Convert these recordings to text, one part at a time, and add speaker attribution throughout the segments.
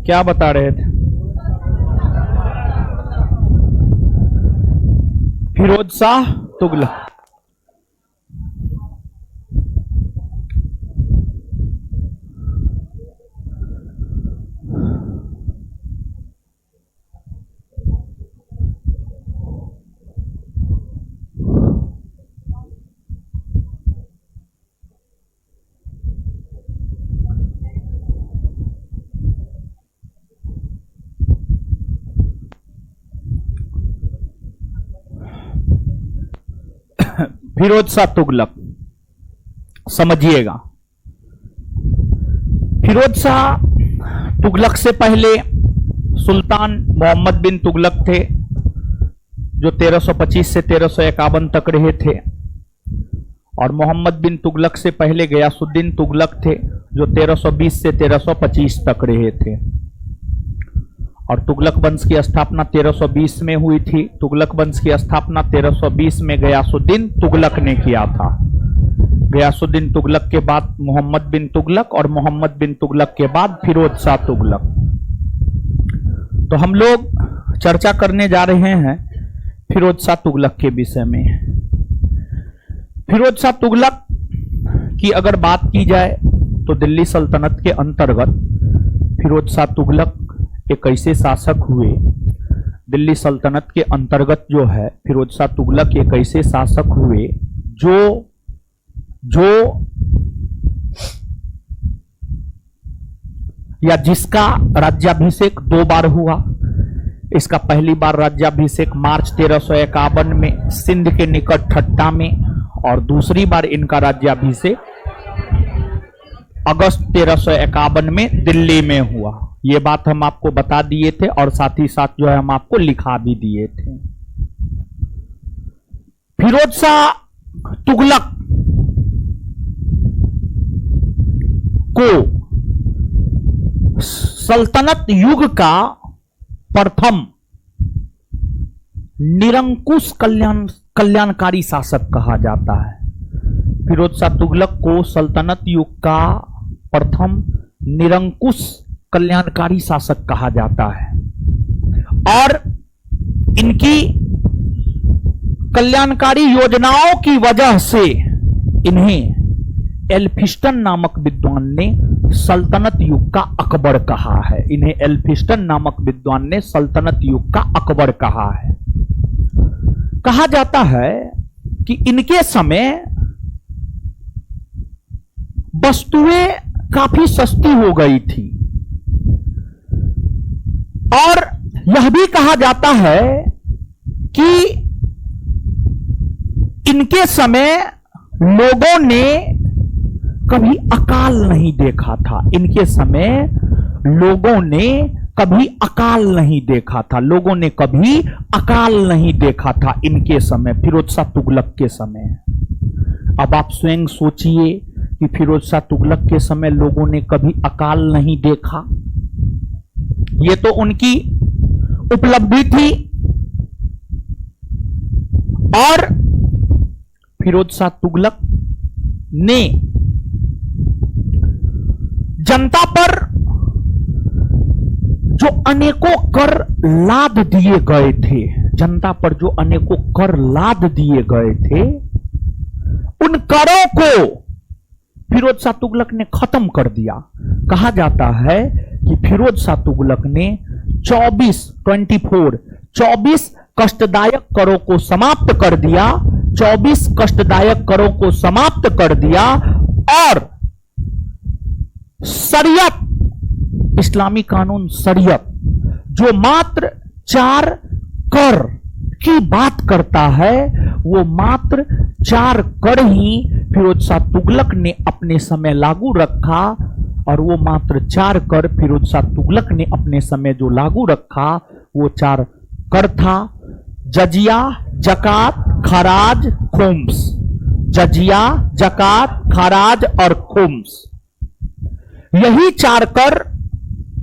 Speaker 1: क्या बता रहे थे? फिरोज शाह तुगलक। फिरोज शाह तुगलक, समझिएगा। फिरोज शाह तुगलक से पहले सुल्तान मोहम्मद बिन तुगलक थे, जो 1325 से 1351 तक रहे थे। और मोहम्मद बिन तुगलक से पहले गयासुद्दीन तुगलक थे, जो 1320 से 1325 तक रहे थे। और तुगलक वंश की स्थापना 1320 में हुई थी। तुगलक वंश की स्थापना 1320 में गयासुद्दीन तुगलक ने किया था। गयासुद्दीन तुगलक के बाद मोहम्मद बिन तुगलक, और मोहम्मद बिन तुगलक के बाद फिरोज शाह तुगलक। तो हम लोग चर्चा करने जा रहे हैं फिरोज शाह तुगलक के विषय में। फिरोज शाह तुगलक की अगर बात की जाए तो दिल्ली सल्तनत के अंतर्गत फिरोज शाह तुगलक एक ऐसे शासक हुए, दिल्ली सल्तनत के अंतर्गत जो है फिरोज शाह तुगलक एक ऐसे शासक हुए जिसका राज्याभिषेक 2 बार हुआ। इसका पहली बार राज्याभिषेक मार्च 1351 में सिंध के निकट ठट्टा में, और दूसरी बार इनका राज्याभिषेक अगस्त 1351 में दिल्ली में हुआ। ये बात हम आपको बता दिए थे, और साथ ही साथ जो है हम आपको लिखा भी दिए थे। फिरोज शाह तुगलक को सल्तनत युग का प्रथम निरंकुश कल्याणकारी शासक कहा जाता है। फिरोज शाह तुगलक को सल्तनत युग का प्रथम निरंकुश कल्याणकारी शासक कहा जाता है। और इनकी कल्याणकारी योजनाओं की वजह से इन्हें एल्फिस्टन नामक विद्वान ने सल्तनत युग का अकबर कहा है। इन्हें एल्फिस्टन नामक विद्वान ने सल्तनत युग का अकबर कहा है। कहा जाता है कि इनके समय वस्तुएं काफी सस्ती हो गई थी, और यह भी कहा जाता है कि इनके समय लोगों ने कभी अकाल नहीं देखा था। इनके समय लोगों ने कभी अकाल नहीं देखा था। लोगों ने कभी अकाल नहीं देखा था इनके समय, फिरोज शाह तुगलक के समय। अब आप स्वयं सोचिए कि फिरोज शाह तुगलक के समय लोगों ने कभी अकाल नहीं देखा। ये तो उनकी उपलब्धि थी। और फिरोज शाह तुगलक ने जनता पर जो अनेकों कर लाद दिए गए थे, जनता पर जो अनेकों कर लाद दिए गए थे, उन करों को फिरोज शाह तुगलक ने खत्म कर दिया। कहा जाता है कि फिरोज शाह तुगलक ने 24 कष्टदायक करों को समाप्त कर दिया। 24 कष्टदायक करों को समाप्त कर दिया, और शरीयत, इस्लामी कानून शरीयत, जो मात्र 4 कर की बात करता है, वो मात्र 4 कर ही फिरोज शाह तुगलक ने अपने समय लागू रखा। और वो मात्र 4 कर फिरोज शाह तुगलक ने अपने समय जो लागू रखा, वो 4 कर था: जजिया, जकात, खराज, खुम्स। जजिया, जकात, खराज और खुम्स, यही 4 कर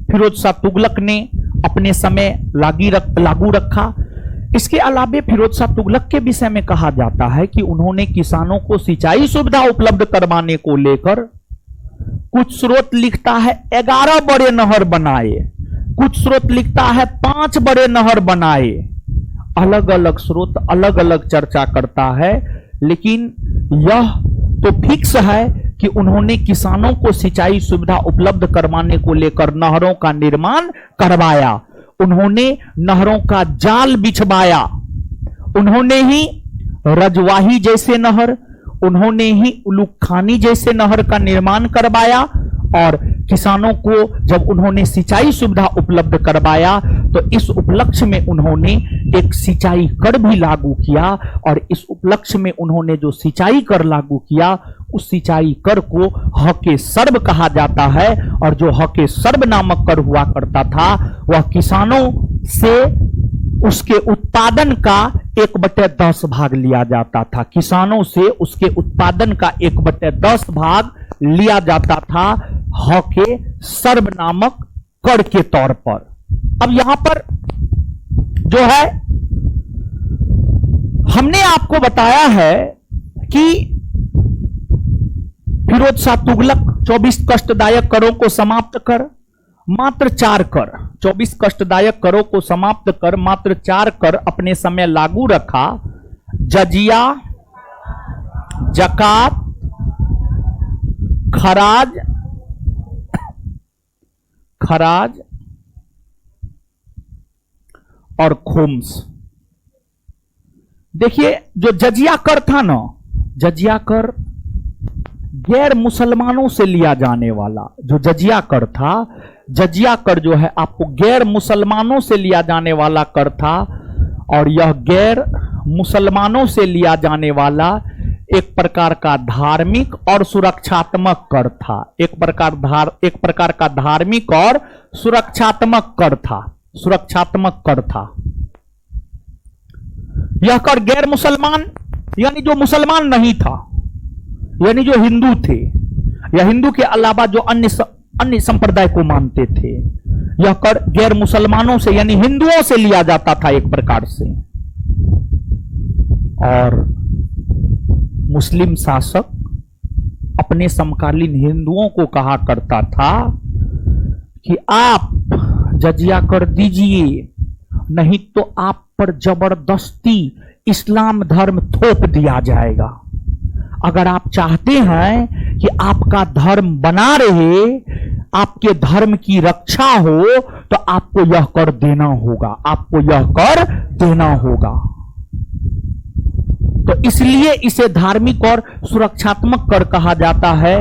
Speaker 1: फिरोज शाह तुगलक ने अपने समय लागू रखा। इसके अलावे फिरोज शाह तुगलक के विषय में कहा जाता है कि उन्होंने किसानों को सिंचाई सुविधा उपलब्ध करवाने को लेकर, कुछ स्रोत लिखता है 11 बड़े नहर बनाए, कुछ स्रोत लिखता है 5 बड़े नहर बनाए। अलग अलग स्रोत अलग अलग चर्चा करता है, लेकिन यह तो फिक्स है कि उन्होंने किसानों को सिंचाई सुविधा उपलब्ध करवाने को लेकर नहरों का निर्माण करवाया, उन्होंने नहरों का जाल बिछवाया, उन्होंने ही रजवाही जैसे नहर, उन्होंने ही उलुखानी जैसे नहर का निर्माण करवाया। और किसानों को जब उन्होंने सिंचाई सुविधा उपलब्ध करवाया तो इस उपलक्ष्य में उन्होंने एक सिंचाई कर भी लागू किया, और इस उपलक्ष्य में उन्होंने जो सिंचाई कर लागू किया उस सिंचाई कर को हके सर्व कहा जाता है। और जो हके सर्व नामक कर हुआ करता था वह किसानों से उसके उत्पादन का 1/10 भाग लिया जाता था। किसानों से उसके उत्पादन का 1/10 भाग लिया जाता था हके सर्व नामक कर के तौर पर। अब यहां पर जो है हमने आपको बताया है कि फिरोज शाह तुगलक 24 कष्टदायक करों को समाप्त कर मात्र 4 कर, 24 कष्टदायक करों को समाप्त कर मात्र 4 कर अपने समय लागू रखा। जजिया, जकात, खराज और खुम्स। देखिए जो जजिया कर था ना, जजिया कर गैर मुसलमानों से लिया जाने वाला जो जजिया कर था, जजिया कर जो है आपको गैर मुसलमानों से लिया जाने वाला कर था। और यह गैर मुसलमानों से लिया जाने वाला एक प्रकार का धार्मिक और सुरक्षात्मक कर था। एक प्रकार का धार्मिक और सुरक्षात्मक कर था, सुरक्षात्मक कर था। यह कर गैर मुसलमान यानी जो मुसलमान नहीं था, यानी जो हिंदू थे या हिंदू के अलावा जो अन्य संप्रदाय को मानते थे, यह कर गैर मुसलमानों से यानी हिंदुओं से लिया जाता था एक प्रकार से। और मुस्लिम शासक अपने समकालीन हिंदुओं को कहा करता था कि आप जजिया कर दीजिए, नहीं तो आप पर जबरदस्ती इस्लाम धर्म थोप दिया जाएगा। अगर आप चाहते हैं कि आपका धर्म बना रहे, आपके धर्म की रक्षा हो, तो आपको यह कर देना होगा, आपको यह कर देना होगा। तो इसलिए इसे धार्मिक और सुरक्षात्मक कर कहा जाता है।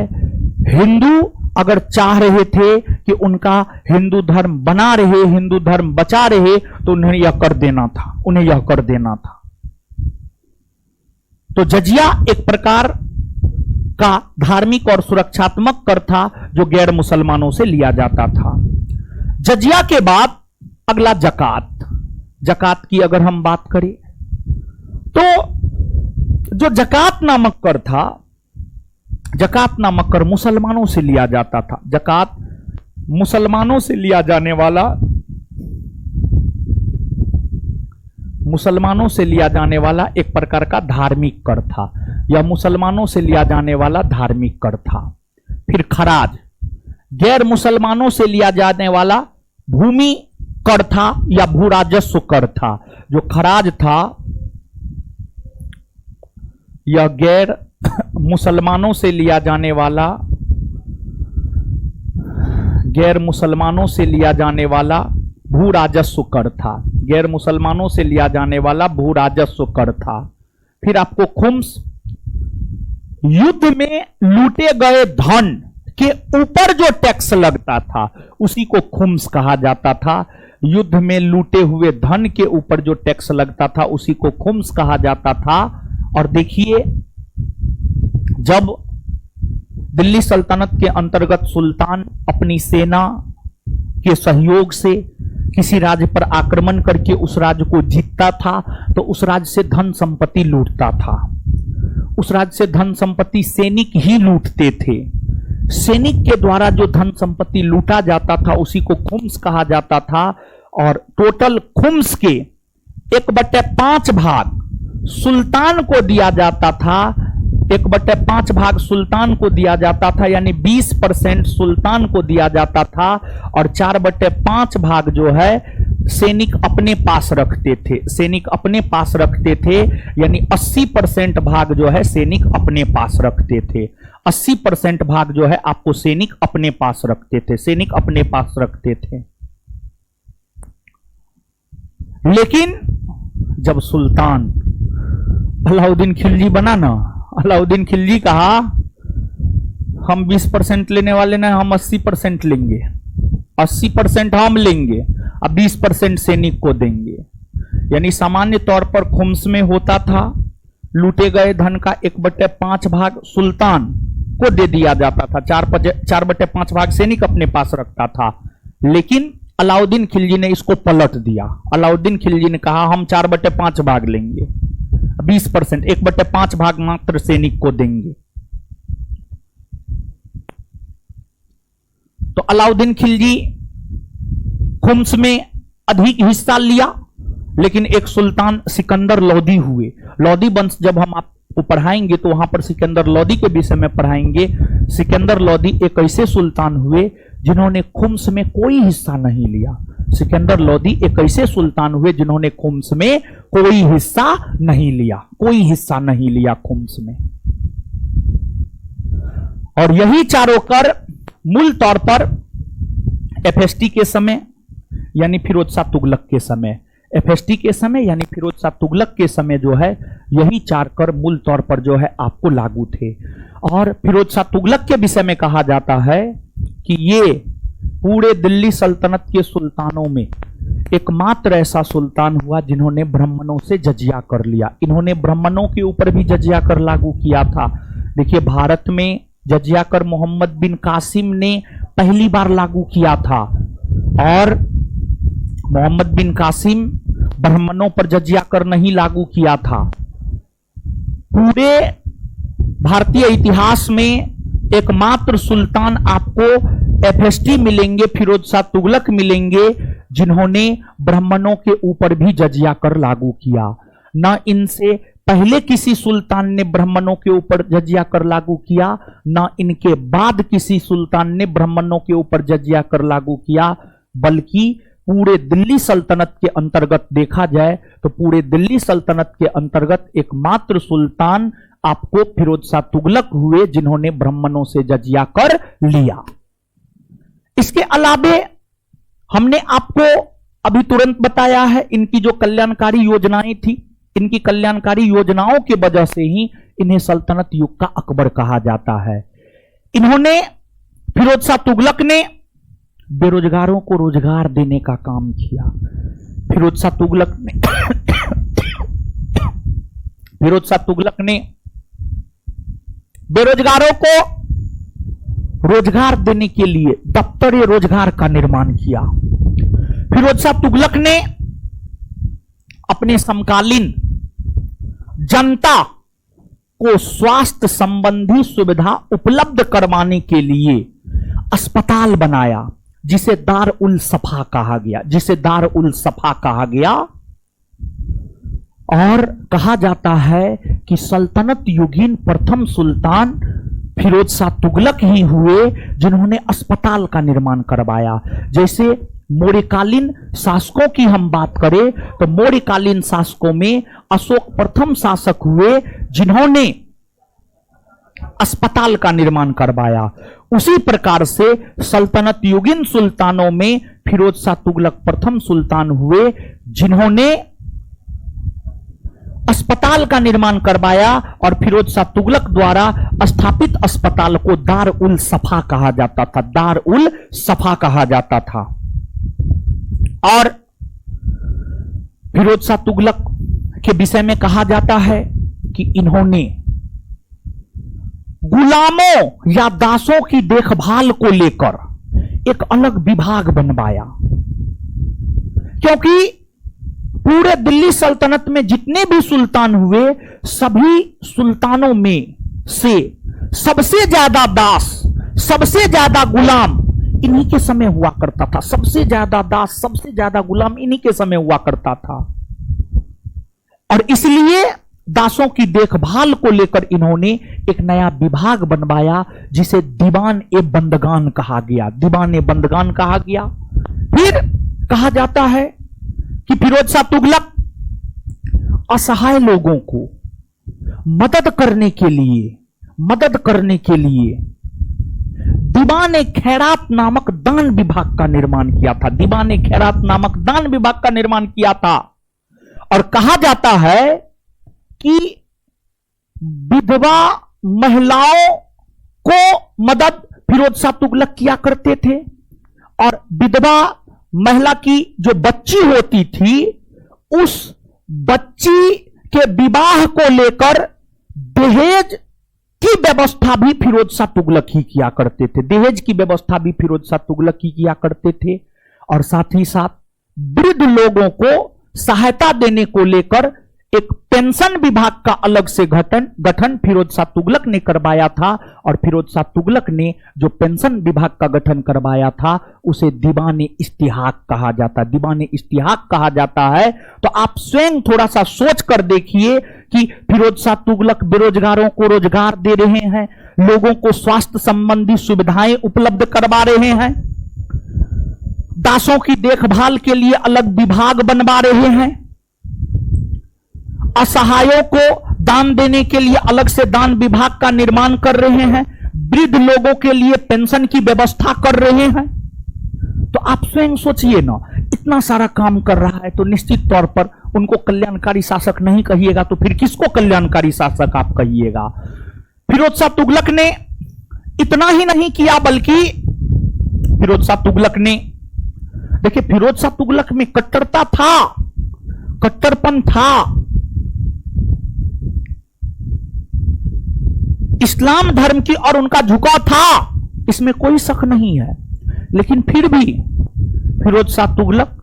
Speaker 1: हिंदू अगर चाह रहे थे कि उनका हिंदू धर्म बना रहे, हिंदू धर्म बचा रहे, तो उन्हें यह कर देना था, उन्हें यह कर देना था। तो जजिया एक प्रकार का धार्मिक और सुरक्षात्मक कर था जो गैर मुसलमानों से लिया जाता था। जजिया के बाद अगला जकात। जकात की अगर हम बात करें तो जो जकात नामक कर था, जकात नामक कर मुसलमानों से लिया जाता था। जकात मुसलमानों से लिया जाने वाला, मुसलमानों से लिया जाने वाला एक प्रकार का धार्मिक कर था, या मुसलमानों से लिया जाने वाला धार्मिक कर था। फिर खराज गैर मुसलमानों से लिया जाने वाला भूमि कर था या भू राजस्व कर था। जो खराज था यह गैर मुसलमानों से लिया जाने वाला, गैर मुसलमानों से लिया जाने वाला भू राजस्व कर था। गैर मुसलमानों से लिया जाने वाला भू राजस्व कर था। फिर आपको खुम्स, युद्ध में लूटे गए धन के ऊपर जो टैक्स लगता था उसी को खुम्स कहा जाता था। युद्ध में लूटे हुए धन के ऊपर जो टैक्स लगता था उसी को खुम्स कहा जाता था। और देखिए जब दिल्ली सल्तनत के अंतर्गत सुल्तान अपनी सेना के सहयोग से किसी राज्य पर आक्रमण करके उस राज्य को जीतता था तो उस राज्य से धन संपत्ति लूटता था। उस राज्य से धन संपत्ति सैनिक ही लूटते थे। सैनिक के द्वारा जो धन संपत्ति लूटा जाता था उसी को खुम्स कहा जाता था। और टोटल खुम्स के 1/5 भाग सुल्तान को दिया जाता था 1/5 भाग सुल्तान को दिया जाता था, यानी 20% सुल्तान को दिया जाता था, और 4/5 भाग जो है सैनिक अपने पास रखते थे। सैनिक अपने पास रखते थे, यानी 80% भाग जो है सैनिक अपने पास रखते थे। 80% भाग जो है आपको सैनिक अपने पास रखते थे, सैनिक अपने पास रखते थे। लेकिन जब सुल्तान अलाउद्दीन खिलजी बना ना, अलाउद्दीन खिलजी कहा हम 20% लेने वाले ना, हम 80% लेंगे, 80% हम लेंगे, अब 20% सैनिक को देंगे। यानी सामान्य तौर पर खुम्स में होता था, लूटे गए धन का 1/5 भाग सुल्तान को दे दिया जाता था, 4/5 भाग सैनिक अपने पास रखता था। लेकिन अलाउद्दीन खिलजी ने इसको पलट दिया। अलाउद्दीन खिलजी ने कहा हम 4/5 भाग लेंगे, 20%, 1/5 भाग मात्र सैनिक को देंगे। तो अलाउद्दीन खिलजी खुम्स में अधिक हिस्सा लिया, लेकिन एक सुल्तान सिकंदर लोदी हुए। लोदी वंश जब हम आपको पढ़ाएंगे तो वहां पर सिकंदर लोदी के विषय में पढ़ाएंगे। सिकंदर लोदी एक ऐसे सुल्तान हुए जिन्होंने खुम्स में कोई हिस्सा नहीं लिया। सिकंदर लोदी एक ऐसे सुल्तान हुए जिन्होंने खुम्स में कोई हिस्सा नहीं लिया, कोई हिस्सा नहीं लिया खुम्स में। और यही चारों कर मूल तौर पर एफएसटी के समय यानी फिरोज शाह तुगलक के समय, एफएसटी के समय यानी फिरोज शाह तुगलक के समय जो है यही चार कर मूल तौर पर जो है आपको लागू थे। और फिरोज शाह तुगलक के विषय में कहा जाता है कि ये पूरे दिल्ली सल्तनत के सुल्तानों में एकमात्र ऐसा सुल्तान हुआ जिन्होंने ब्राह्मणों से जजिया कर लिया। इन्होंने ब्राह्मणों के ऊपर भी जजिया कर लागू किया था। देखिए, भारत में जजिया कर मोहम्मद बिन कासिम ने पहली बार लागू किया था, और मोहम्मद बिन कासिम ब्राह्मणों पर जजिया कर नहीं लागू किया था। पूरे भारतीय इतिहास में एकमात्र सुल्तान आपको एफएसटी मिलेंगे, फिरोज शाह तुगलक मिलेंगे, जिन्होंने ब्राह्मणों के ऊपर भी जजिया कर लागू किया। न इनसे पहले किसी सुल्तान ने ब्राह्मणों के ऊपर जजिया कर लागू किया, न इनके बाद किसी सुल्तान ने ब्राह्मणों के ऊपर जजिया कर लागू किया, बल्कि पूरे दिल्ली सल्तनत के अंतर्गत देखा जाए तो पूरे दिल्ली सल्तनत के अंतर्गत एकमात्र सुल्तान आपको फिरोज शाह तुगलक हुए जिन्होंने ब्राह्मणों से जजिया कर लिया। इसके अलावे हमने आपको अभी तुरंत बताया है इनकी जो कल्याणकारी योजनाएं थी, इनकी कल्याणकारी योजनाओं की वजह से ही इन्हें सल्तनत युग का अकबर कहा जाता है। इन्होंने, फिरोज शाह तुगलक ने बेरोजगारों को रोजगार देने का काम किया। फिरोज शाह तुगलक ने फिरोज शाह तुगलक ने बेरोजगारों को रोजगार देने के लिए दफ्तर रोजगार का निर्माण किया। फिरोज शाह तुगलक ने अपने समकालीन जनता को स्वास्थ्य संबंधी सुविधा उपलब्ध करवाने के लिए अस्पताल बनाया, जिसे दार उल सफा कहा गया, जिसे दार उल सफा कहा गया। और कहा जाता है कि सल्तनत युगीन प्रथम सुल्तान फिरोज शाह तुगलक ही हुए जिन्होंने अस्पताल का निर्माण करवाया। जैसे मौर्यकालीन शासकों की हम बात करें तो मौर्यकालीन शासकों में अशोक प्रथम शासक हुए जिन्होंने अस्पताल का निर्माण करवाया। उसी प्रकार से सल्तनत युगीन सुल्तानों में फिरोज शाह तुगलक प्रथम सुल्तान हुए जिन्होंने अस्पताल का निर्माण करवाया, और फिरोज शाह तुगलक द्वारा स्थापित अस्पताल को दार उल सफा कहा जाता था, दार उल सफा कहा जाता था। और फिरोज शाह तुगलक के विषय में कहा जाता है कि इन्होंने गुलामों या दासों की देखभाल को लेकर एक अलग विभाग बनवाया, क्योंकि पूरे दिल्ली सल्तनत में जितने भी सुल्तान हुए सभी सुल्तानों में से सबसे ज्यादा दास, सबसे ज्यादा गुलाम इन्हीं के समय हुआ करता था। सबसे ज्यादा दास, सबसे ज्यादा गुलाम इन्हीं के समय हुआ करता था। और इसलिए दासों की देखभाल को लेकर इन्होंने एक नया विभाग बनवाया जिसे दीवान ए बंदगान कहा गया। दीवान ए बंदगान कहा गया। फिर कहा जाता है कि फिरोज शाह तुगलक असहाय लोगों को मदद करने के लिए दीवान ए खैरात नामक दान विभाग का निर्माण किया था। दीवान ए खैरात नामक दान विभाग का निर्माण किया था। और कहा जाता है कि विधवा महिलाओं को मदद फिरोज शाह तुगलक किया करते थे। और विधवा महिला की जो बच्ची होती थी, उस बच्ची के विवाह को लेकर दहेज की व्यवस्था भी फिरोज शाह तुगलक ही किया करते थे। दहेज की व्यवस्था भी फिरोज शाह तुगलक ही किया करते थे। और साथ ही साथ वृद्ध लोगों को सहायता देने को लेकर एक पेंशन विभाग का अलग से गठन फिरोज शाह तुगलक ने करवाया था। और फिरोज शाह तुगलक ने जो पेंशन विभाग का गठन करवाया था उसे दीवाने इस्तिहाक कहा जाता। दीवाने इस्तिहाक कहा जाता है। तो आप स्वयं थोड़ा सा सोच कर देखिए कि फिरोज शाह तुगलक बेरोजगारों को रोजगार दे रहे हैं, लोगों को स्वास्थ्य संबंधी सुविधाएं उपलब्ध करवा रहे हैं, दासों की देखभाल के लिए अलग विभाग बनवा रहे हैं, असहायों को दान देने के लिए अलग से दान विभाग का निर्माण कर रहे हैं, वृद्ध लोगों के लिए पेंशन की व्यवस्था कर रहे हैं। तो आप स्वयं सोचिए ना, इतना सारा काम कर रहा है तो निश्चित तौर पर उनको कल्याणकारी शासक नहीं कहिएगा तो फिर किसको कल्याणकारी शासक आप कहिएगा। फिरोज शाह तुगलक ने इतना ही नहीं किया बल्कि फिरोज शाह तुगलक ने, देखिए फिरोज शाह तुगलक में कट्टरता था, कट्टरपन था, इस्लाम धर्म की और उनका झुकाव था, इसमें कोई शक नहीं है। लेकिन फिर भी फिरोज शाह तुगलक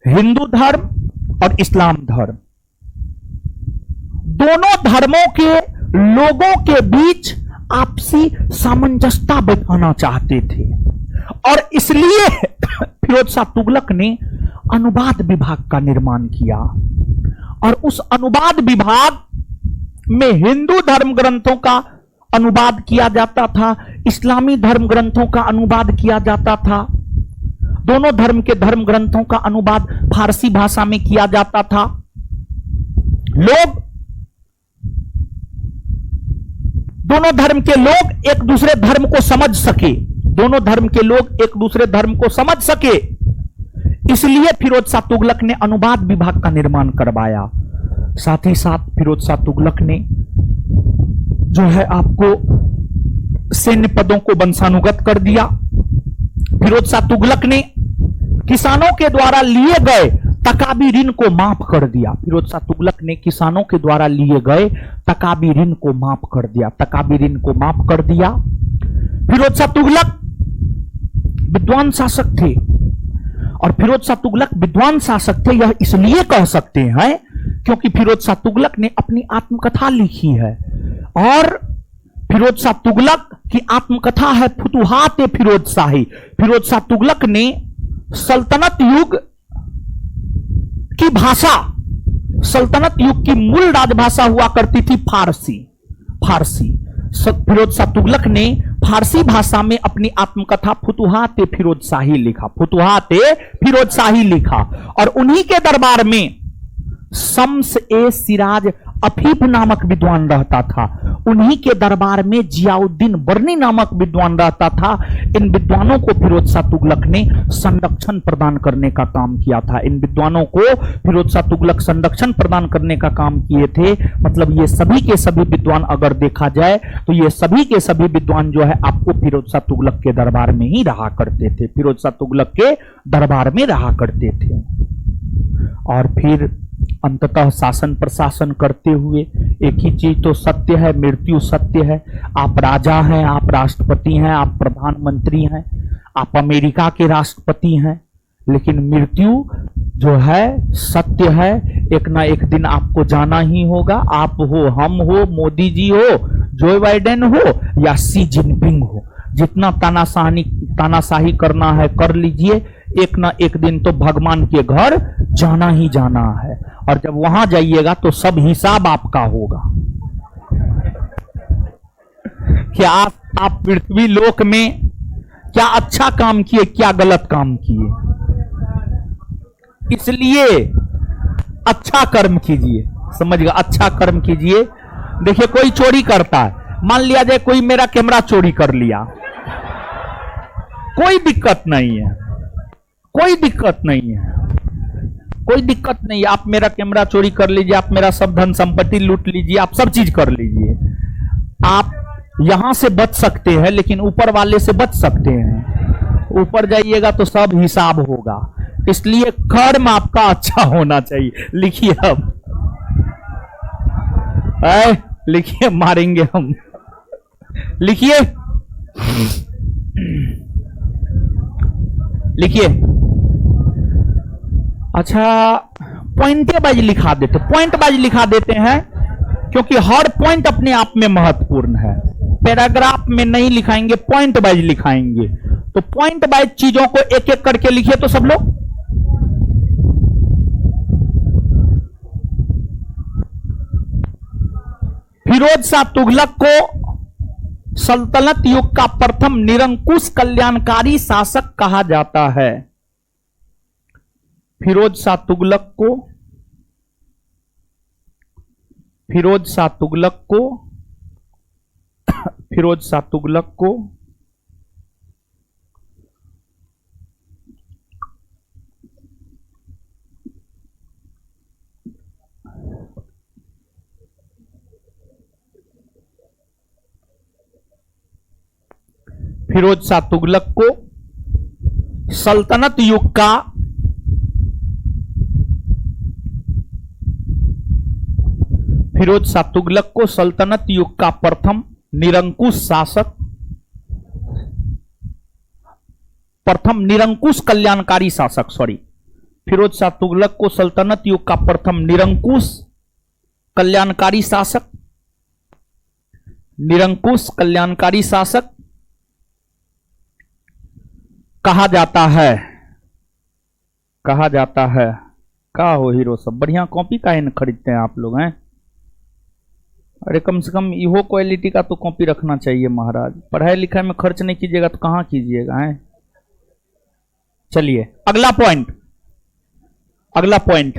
Speaker 1: हिंदू धर्म और इस्लाम धर्म दोनों धर्मों के लोगों के बीच आपसी सामंजस्यता बैठाना चाहते थे। और इसलिए फिरोज शाह तुगलक ने अनुवाद विभाग का निर्माण किया। और उस अनुवाद विभाग में हिंदू धर्म ग्रंथों का अनुवाद किया जाता था, इस्लामी धर्म ग्रंथों का अनुवाद किया जाता था, दोनों धर्म के धर्म ग्रंथों का अनुवाद फारसी भाषा में किया जाता था। लोग, दोनों धर्म के लोग एक दूसरे धर्म को समझ सके, दोनों धर्म के लोग एक दूसरे धर्म को समझ सके, इसलिए फिरोज शाह तुगलक ने अनुवाद विभाग का निर्माण करवाया। साथ ही साथ फिरोज शाह तुगलक ने जो है आपको सैन्य पदों को वंशानुगत कर दिया। फिरोज शाह तुगलक ने किसानों के द्वारा लिए गए तकाबी ऋण को माफ कर दिया। फिरोज शाह तुगलक ने किसानों के द्वारा लिए गए तकाबी ऋण को माफ कर दिया, तकाबी ऋण को माफ कर दिया। फिरोज शाह तुगलक विद्वान शासक थे। और फिरोज शाह तुगलक विद्वान शासक थे यह इसलिए कह सकते हैं क्योंकि फिरोज शाह तुगलक ने अपनी आत्मकथा लिखी है। और फिरोज शाह तुगलक की आत्मकथा है फुतुहात फिरोज शाही। फिरोज शाह तुगलक ने सल्तनत युग की भाषा, सल्तनत युग की मूल राजभाषा हुआ करती थी फारसी। फिरोज शाह तुगलक ने फारसी भाषा में अपनी आत्मकथा फुतुहात फिरोज शाही लिखा, फुतुहात फिरोज शाही लिखा। और उन्हीं के दरबार में शम्स ए सिराज अफीफ नामक विद्वान रहता था। उन्हीं के दरबार में जियाउद्दीन बर्नी नामक विद्वान रहता था। इन विद्वानों को फिरोज शाह तुगलक ने संरक्षण प्रदान करने का काम किया था। इन विद्वानों को फिरोज शाह तुगलक संरक्षण प्रदान करने का काम किए थे। मतलब ये सभी के सभी विद्वान अगर देखा जाए तो ये सभी के सभी विद्वान जो है आपको फिरोज शाह तुगलक के दरबार में ही रहा करते थे, फिरोज शाह तुगलक के दरबार में रहा करते थे। और फिर अंततः शासन प्रशासन करते हुए एक ही चीज तो सत्य है, मृत्यु सत्य है। आप राजा हैं, आप राष्ट्रपति हैं, आप प्रधानमंत्री हैं, आप अमेरिका के राष्ट्रपति हैं, लेकिन मृत्यु जो है सत्य है। एक ना एक दिन आपको जाना ही होगा। आप हो, हम हो, मोदी जी हो, जो बाइडेन हो या शी जिनपिंग हो, जितना तानाशाही करना है कर लीजिए। एक ना एक दिन तो भगवान के घर जाना ही जाना है। और जब वहां जाइएगा तो सब हिसाब आपका होगा। क्या आप पृथ्वी लोक में क्या अच्छा काम किए, क्या गलत काम किए। इसलिए अच्छा कर्म कीजिए, समझिएगा, अच्छा कर्म कीजिए। देखिए कोई चोरी करता है, मान लिया जाए कोई मेरा कैमरा चोरी कर लिया, कोई दिक्कत नहीं है, कोई दिक्कत नहीं है, कोई दिक्कत नहीं है। आप मेरा कैमरा चोरी कर लीजिए, आप मेरा सब धन संपत्ति लूट लीजिए, आप सब चीज कर लीजिए, आप यहां से बच सकते हैं, लेकिन ऊपर वाले से बच सकते हैं। ऊपर जाइएगा तो सब हिसाब होगा। इसलिए कर्म आपका अच्छा होना चाहिए। लिखिए अब, लिखिए, मारेंगे हम। लिखिए, लिखिए। अच्छा, पॉइंटे वाइज लिखा देते, पॉइंट वाइज लिखा देते हैं, क्योंकि हर पॉइंट अपने आप में महत्वपूर्ण है। पैराग्राफ में नहीं लिखाएंगे, पॉइंट वाइज लिखाएंगे। तो पॉइंट वाइज चीजों को एक एक करके लिखिए तो सब लोग। फिरोज शाह तुगलक को सल्तनत युग का प्रथम निरंकुश कल्याणकारी शासक कहा जाता है। फिरोज शाह तुगलक को, फिरोज शाह तुगलक को, फिरोज शाह तुगलक को फिरोज शाह तुगलक को सल्तनत युग का फिरोज शाह तुगलक को सल्तनत युग का प्रथम निरंकुश शासक, प्रथम निरंकुश कल्याणकारी शासक, सॉरी, फिरोज शाह तुगलक को सल्तनत युग का प्रथम निरंकुश कल्याणकारी शासक, निरंकुश कल्याणकारी शासक कहा जाता है, कहा जाता है। का हो हीरो सब बढ़िया कॉपी काहे न खरीदते हैं आप लोग हैं? अरे कम से कम इहो क्वालिटी का तो कॉपी रखना चाहिए महाराज। पढ़ाई लिखाई में खर्च नहीं कीजिएगा तो कहां कीजिएगा है? चलिए अगला पॉइंट, अगला पॉइंट।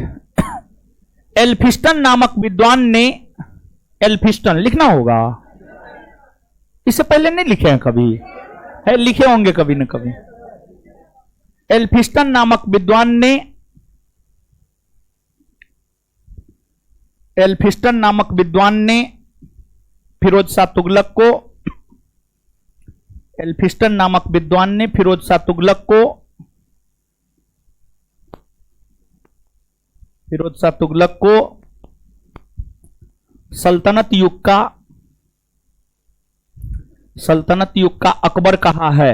Speaker 1: एल्फिस्टन नामक विद्वान ने, एल्फिस्टन लिखना होगा, इससे पहले नहीं लिखे हैं कभी, है लिखे होंगे कभी न कभी। एल्फिस्टन नामक विद्वान ने, एल्फिस्टन नामक विद्वान ने फिरोज शाह तुगलक को, एल्फिस्टन नामक विद्वान ने फिरोज शाह तुगलक को, फिरोज शाह तुगलक को सल्तनत युग का, सल्तनत युग का अकबर कहा है,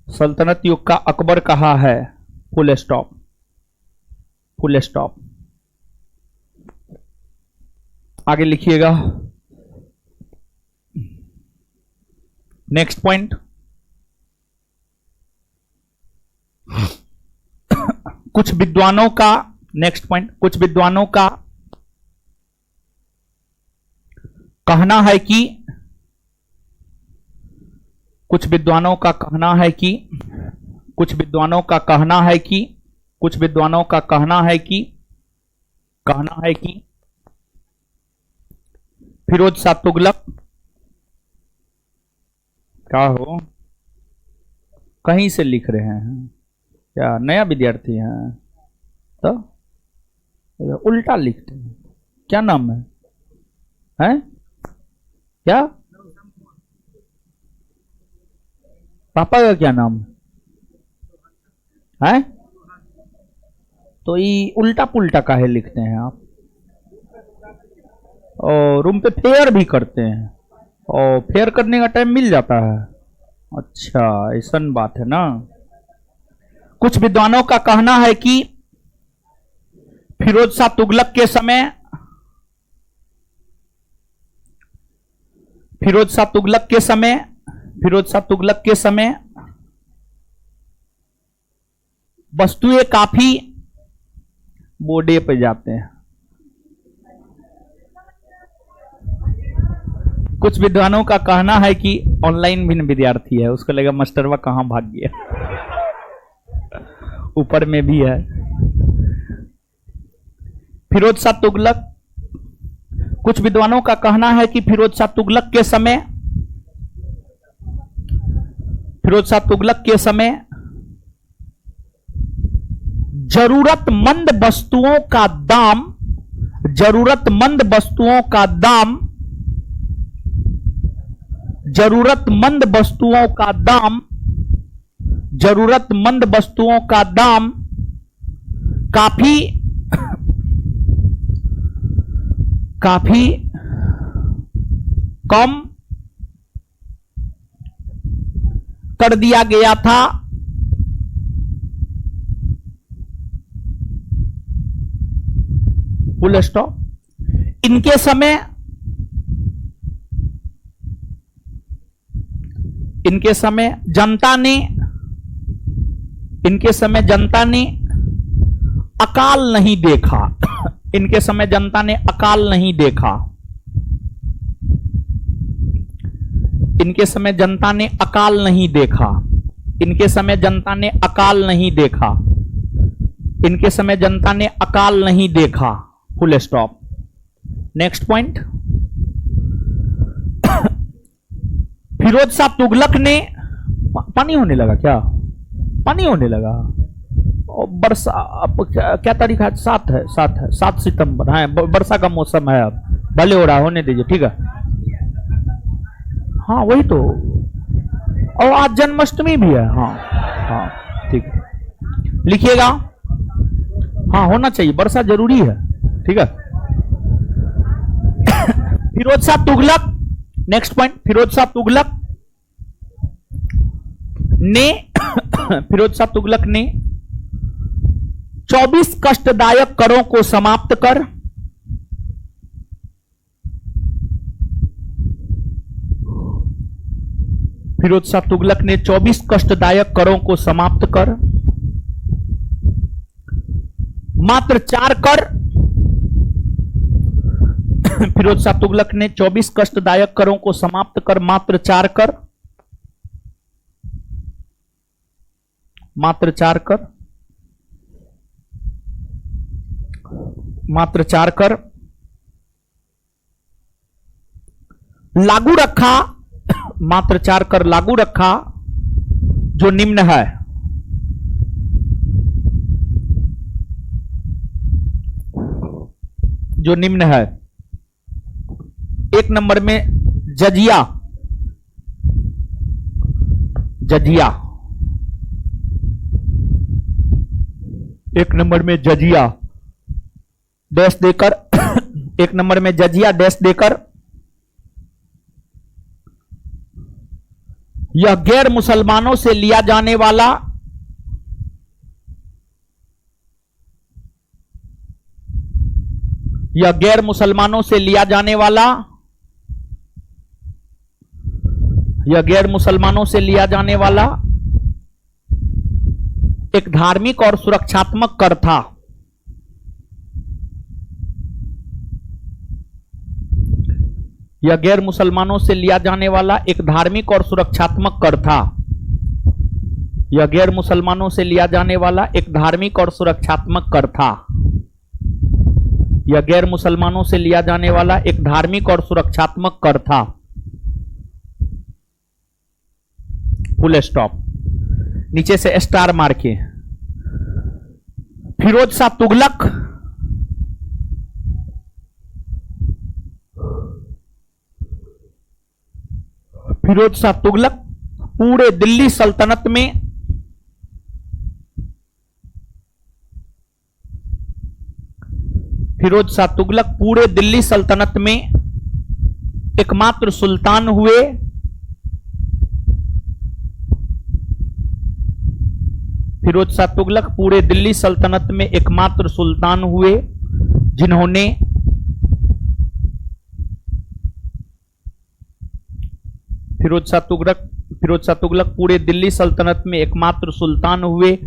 Speaker 1: सल्तनत युग का अकबर कहा है। Full stop, full stop. आगे लिखिएगा। नेक्स्ट पॉइंट, कुछ विद्वानों का, नेक्स्ट पॉइंट, कुछ विद्वानों का कहना है कि, कुछ विद्वानों का कहना है कि, कुछ विद्वानों का कहना है कि, कुछ विद्वानों का कहना है कि, कहना है कि फिरोज शाह तुगलक, क्या हो कहीं से लिख रहे हैं क्या? नया विद्यार्थी हैं तो उल्टा लिखते हैं। क्या नाम है? हैं? क्या पापा का क्या नाम है? तो ये उल्टा पुल्टा काहे लिखते हैं आप? और रूम पे फेयर भी करते हैं, और फेयर करने का टाइम मिल जाता है। अच्छा ऐसा बात है ना। कुछ विद्वानों का कहना है कि फिरोज शाह तुगलक के समय, फिरोज शाह तुगलक के समय, फिरोज शाह तुगलक के समय वस्तुएं काफी बोर्डे पे जाते हैं। कुछ विद्वानों का कहना है कि ऑनलाइन भी विद्यार्थी है, उसको लगा मास्टरवा कहां भाग गया। ऊपर में भी है। फिरोज शाह तुगलक, कुछ विद्वानों का कहना है कि फिरोज शाह तुगलक के समय जरूरतमंद वस्तुओं का दाम जरूरतमंद वस्तुओं का दाम काफी कम कर दिया गया था। Full stop. इनके समय जनता ने अकाल नहीं देखा। इनके समय जनता ने अकाल नहीं देखा। इनके समय जनता ने अकाल नहीं देखा। इनके समय जनता ने अकाल नहीं देखा। इनके समय जनता ने अकाल नहीं देखा। Full stop. Next point. Firoz Shah Tughlaq ने, पानी होने लगा क्या? पानी होने लगा। वर्षा क्या तारीख है? 7 सितंबर। हाँ, वर्षा का मौसम है। अब भले हो रहा, होने दीजिए, ठीक है। हाँ वही तो। और आज जन्माष्टमी भी है। हाँ हाँ ठीक है, लिखिएगा। हाँ होना चाहिए, वर्षा जरूरी है, ठीक है। Firoz Shah Tughlaq, next point. फिरोज शाह तुगलक ने 24 कष्टदायक करों को समाप्त कर फिरोज शाह तुगलक ने 24 कष्टदायक करों को समाप्त कर मात्र 4 कर फिरोज शाह तुगलक ने 24 कष्टदायक करों को समाप्त कर मात्र 4 कर लागू रखा, मात्र 4 कर लागू रखा, जो निम्न है। एक नंबर में जजिया, एक नंबर में जजिया डैश देकर एक नंबर में जजिया डैश देकर यह गैर मुसलमानों से लिया जाने वाला एक धार्मिक और सुरक्षात्मक कर था। यह गैर मुसलमानों से लिया जाने वाला एक धार्मिक और सुरक्षात्मक कर था। यह गैर मुसलमानों से लिया जाने वाला एक धार्मिक और सुरक्षात्मक कर था। यह गैर मुसलमानों से लिया जाने वाला एक धार्मिक और सुरक्षात्मक कर था। Full stop. नीचे से स्टार मार के। फिरोज शाह तुगलक पूरे दिल्ली सल्तनत में पूरे दिल्ली सल्तनत में एकमात्र सुल्तान हुए। फिरोज शाह तुगलक पूरे दिल्ली सल्तनत में एकमात्र सुल्तान हुए जिन्होंने फिरोज शाह तुगलक पूरे दिल्ली सल्तनत में एकमात्र सुल्तान हुए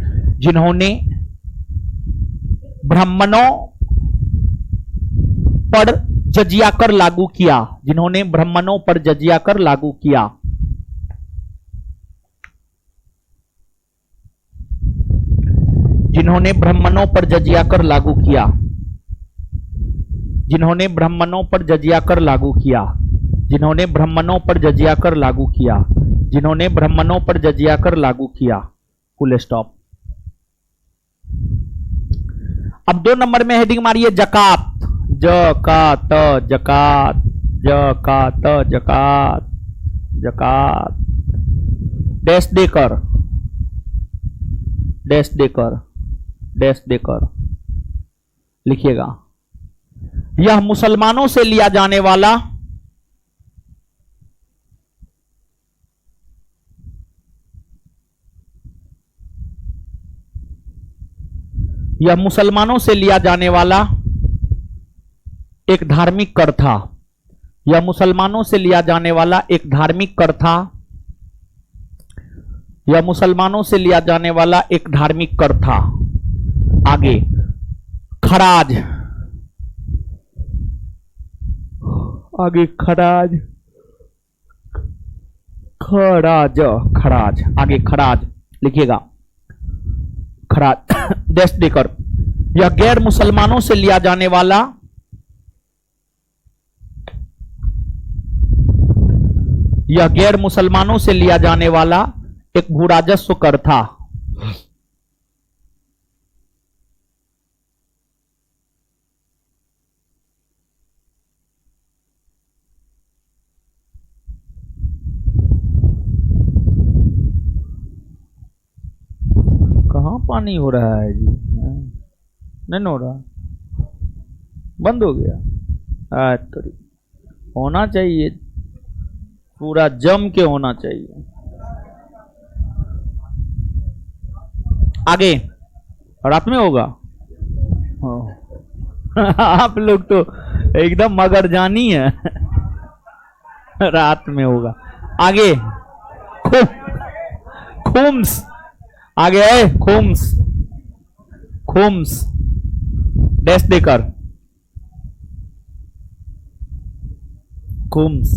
Speaker 1: जिन्होंने ब्राह्मणों पर जजिया कर लागू किया, जिन्होंने ब्राह्मणों पर जजिया कर लागू किया। जिन्होंने ब्राह्मणों पर जजिया कर लागू किया, जिन्होंने ब्राह्मणों पर जजिया कर लागू किया, जिन्होंने ब्राह्मणों पर जजिया कर लागू किया, जिन्होंने ब्राह्मणों पर जजिया कर लागू किया। Full stop. अब 2 नंबर में हेडिंग मारिए जकात, जकात, जकात, जकात, जकात, जकात, डैश देकर, डैश देकर, डैश देकर लिखिएगा। यह मुसलमानों से लिया जाने वाला, यह मुसलमानों से लिया जाने वाला एक धार्मिक कर था। यह मुसलमानों से लिया जाने वाला एक धार्मिक कर था। यह मुसलमानों से लिया जाने वाला एक धार्मिक कर था। आगे खराज, आगे खराज, खराज, खराज, आगे खराज लिखिएगा। खराज डैश देकर, यह गैर मुसलमानों से लिया जाने वाला, यह गैर मुसलमानों से लिया जाने वाला एक भूराजस्व कर था। कहां पानी हो रहा है जी? नहीं हो रहा, बंद हो गया। होना चाहिए, पूरा जम के होना चाहिए। आगे रात में होगा। आप लोग तो एकदम मगरजानी है। रात में होगा। आगे खुम्स, आगे है खुम्स, खुम्स डैश देकर, खुम्स।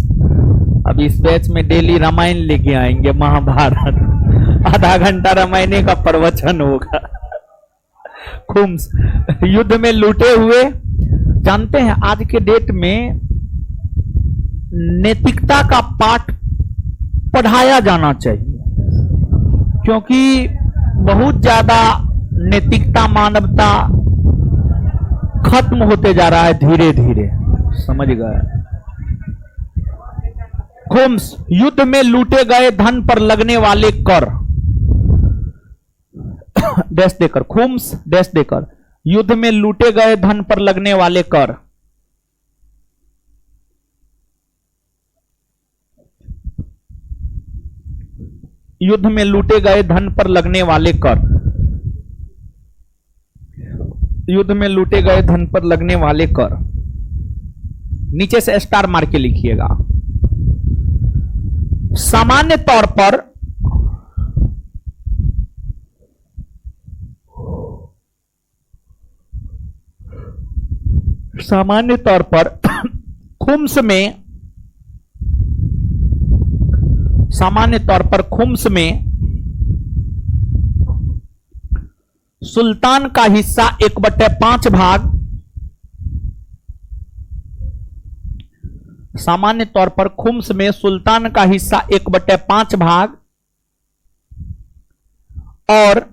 Speaker 1: अब इस बैच में डेली रामायण लेके आएंगे, महाभारत, आधा घंटा रामायण का प्रवचन होगा। खुम्स, युद्ध में लूटे हुए। जानते हैं आज के डेट में नैतिकता का पाठ पढ़ाया जाना चाहिए, क्योंकि बहुत ज्यादा नैतिकता, मानवता खत्म होते जा रहा है धीरे धीरे, समझ गए। खुम्स, युद्ध में लूटे गए धन पर लगने वाले कर, डैश देकर, खुम्स डैश देकर, युद्ध में लूटे गए धन पर लगने वाले कर। युद्ध में लूटे गए धन पर लगने वाले कर, युद्ध में लूटे गए धन पर लगने वाले कर। नीचे से स्टार मार के लिखिएगा। सामान्य तौर पर खुम्स में, सामान्य तौर पर खुम्स में सुल्तान का हिस्सा 1/5 भाग, सामान्य तौर पर खुम्स में सुल्तान का हिस्सा 1/5 भाग और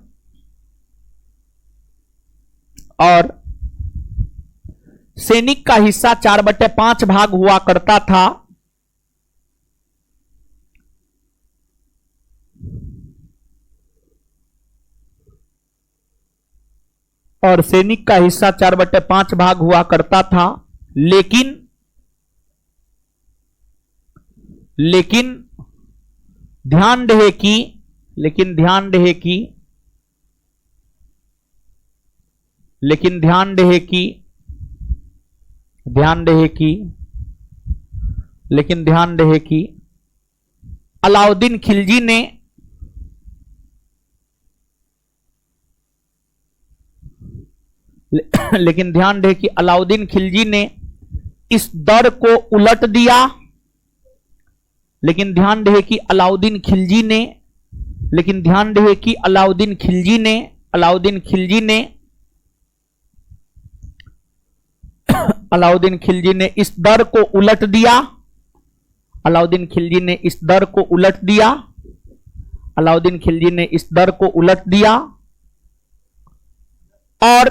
Speaker 1: सैनिक का हिस्सा 4/5 भाग हुआ करता था। और सैनिक का हिस्सा 4/5 भाग हुआ करता था, लेकिन ध्यान रहे कि अलाउद्दीन खिलजी ने लेकिन ध्यान रहे कि अलाउद्दीन खिलजी ने इस दर को उलट दिया। लेकिन ध्यान रहे कि अलाउद्दीन खिलजी ने इस दर को उलट दिया। अलाउद्दीन खिलजी ने इस दर को उलट दिया। और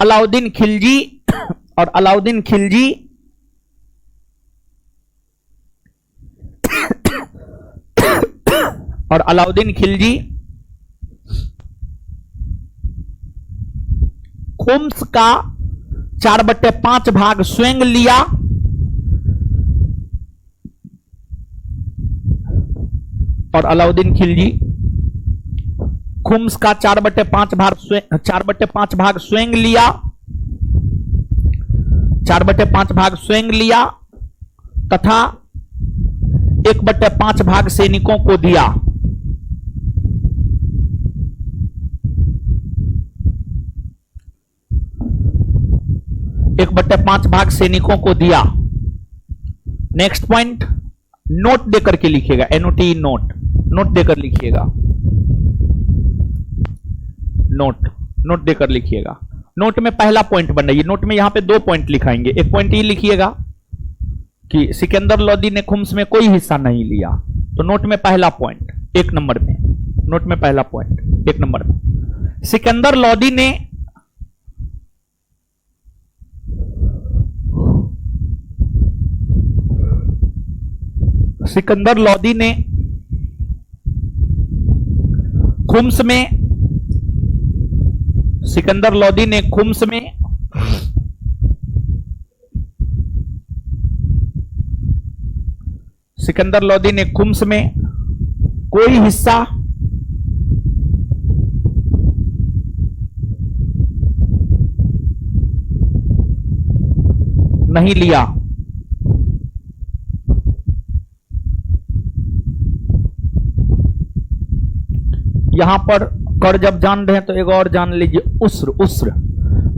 Speaker 1: अलाउद्दीन खिलजी खुम्स का 4/5 भाग स्वयं लिया। और अलाउद्दीन खिलजी खुम्स का 4/5 भाग स्वयं लिया। 4/5 भाग स्वयं लिया तथा 1/5 भाग सैनिकों को दिया। 1/5 भाग सैनिकों को दिया। नेक्स्ट पॉइंट, नोट देकर के लिखिएगा, NOTE नोट देकर लिखिएगा। नोट देकर लिखिएगा। नोट में पहला पॉइंट बनाइए। नोट में यहां पे 2 पॉइंट लिखाएंगे। एक पॉइंट ये लिखिएगा कि सिकंदर लोदी ने खुम्स में कोई हिस्सा नहीं लिया। तो नोट में पहला पॉइंट 1 नंबर में, नोट में पहला पॉइंट 1 नंबर में, सिकंदर लोदी ने खुम्स में कोई हिस्सा नहीं लिया। यहां पर कर जब जान रहे हैं तो एक और जान लीजिए, उस्र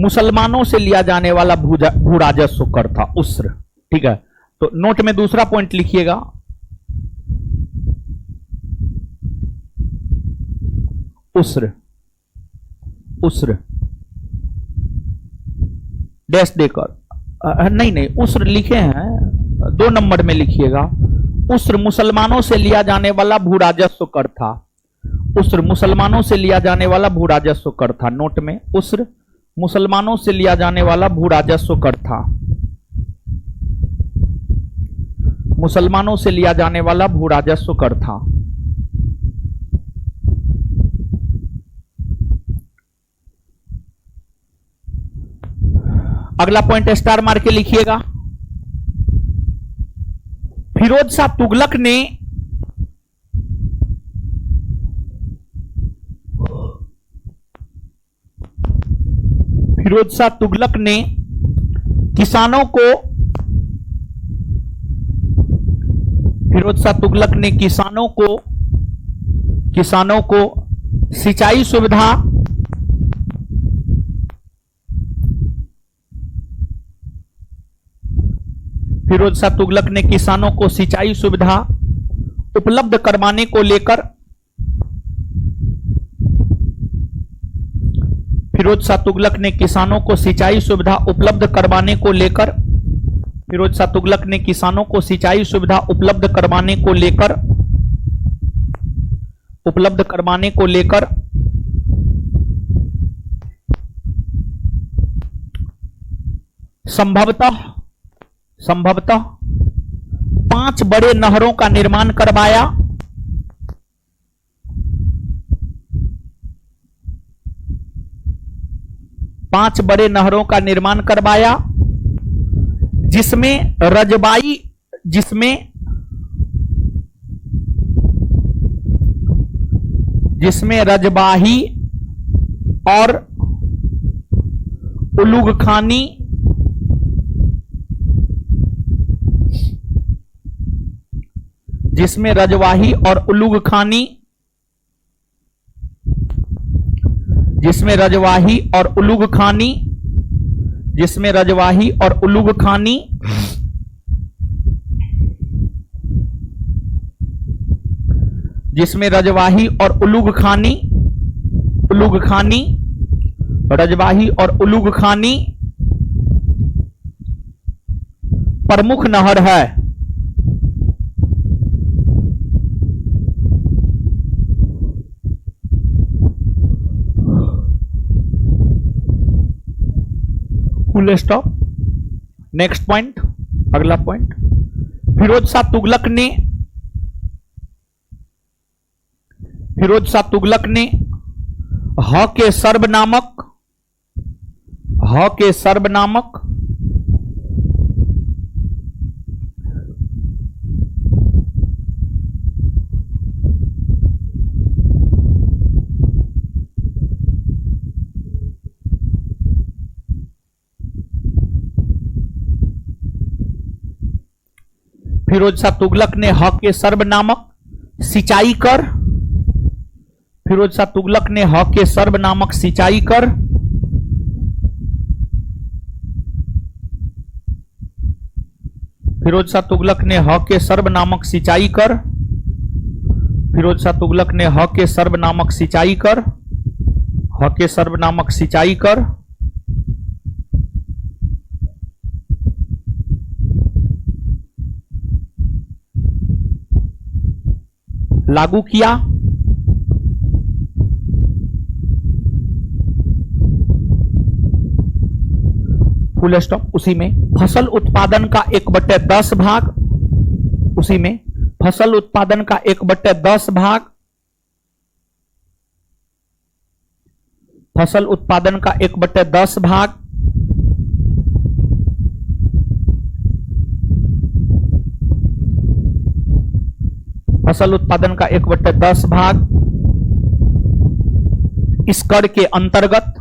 Speaker 1: मुसलमानों से लिया जाने वाला भू राजस्व कर था, उस्र। ठीक है, तो नोट में दूसरा पॉइंट लिखिएगा, उस्र डैश देकर, नहीं उस्र लिखे हैं, 2 नंबर में लिखिएगा। उस्र मुसलमानों से लिया जाने वाला भू राजस्व कर था। उस्र मुसलमानों से लिया जाने वाला भू राजस्व कर था। नोट में उस्र मुसलमानों से लिया जाने वाला भू राजस्व कर था। मुसलमानों से लिया जाने वाला भू राजस्व कर था। अगला पॉइंट स्टार मार के लिखिएगा। फिरोज शाह तुगलक ने किसानों को सिंचाई सुविधा उपलब्ध करवाने को लेकर फिरोज शाह तुगलक ने किसानों को सिंचाई सुविधा उपलब्ध करवाने को लेकर संभवतः 5 बड़े नहरों का निर्माण करवाया। 5 बड़े नहरों का निर्माण करवाया जिसमें रजबाही और उलुगखानी जिसमें रजवाही और उलूग खानी, जिसमें रजवाही और उलूग खानी, जिसमें रजवाही और उलूग खानी, उलूग खानी, रजवाही और उलूग खानी प्रमुख नहर है। Full stop. नेक्स्ट पॉइंट, अगला पॉइंट, फिरोज शाह तुगलक ने, फिरोज शाह तुगलक ने ह के सर्ब नामक, ह के सर्ब नामक फिरोज शाह तुगलक ने ह के सर्ब नामक सिंचाई कर, फिरोज शाह तुगलक ने ह के सर्ब नामक सिंचाई कर, फिरोज शाह तुगलक ने ह के सर्ब नामक सिंचाई कर, फिरोज शाह तुगलक ने ह के सर्ब नामक सिंचाई कर, ह के सर्ब नामक सिंचाई कर लागू किया। Full stop. उसी में फसल उत्पादन का 1/10 भाग, उसी में फसल उत्पादन का 1/10 भाग, फसल उत्पादन का 1/10 भाग फसल उत्पादन का 1/10 भाग इस कर के अंतर्गत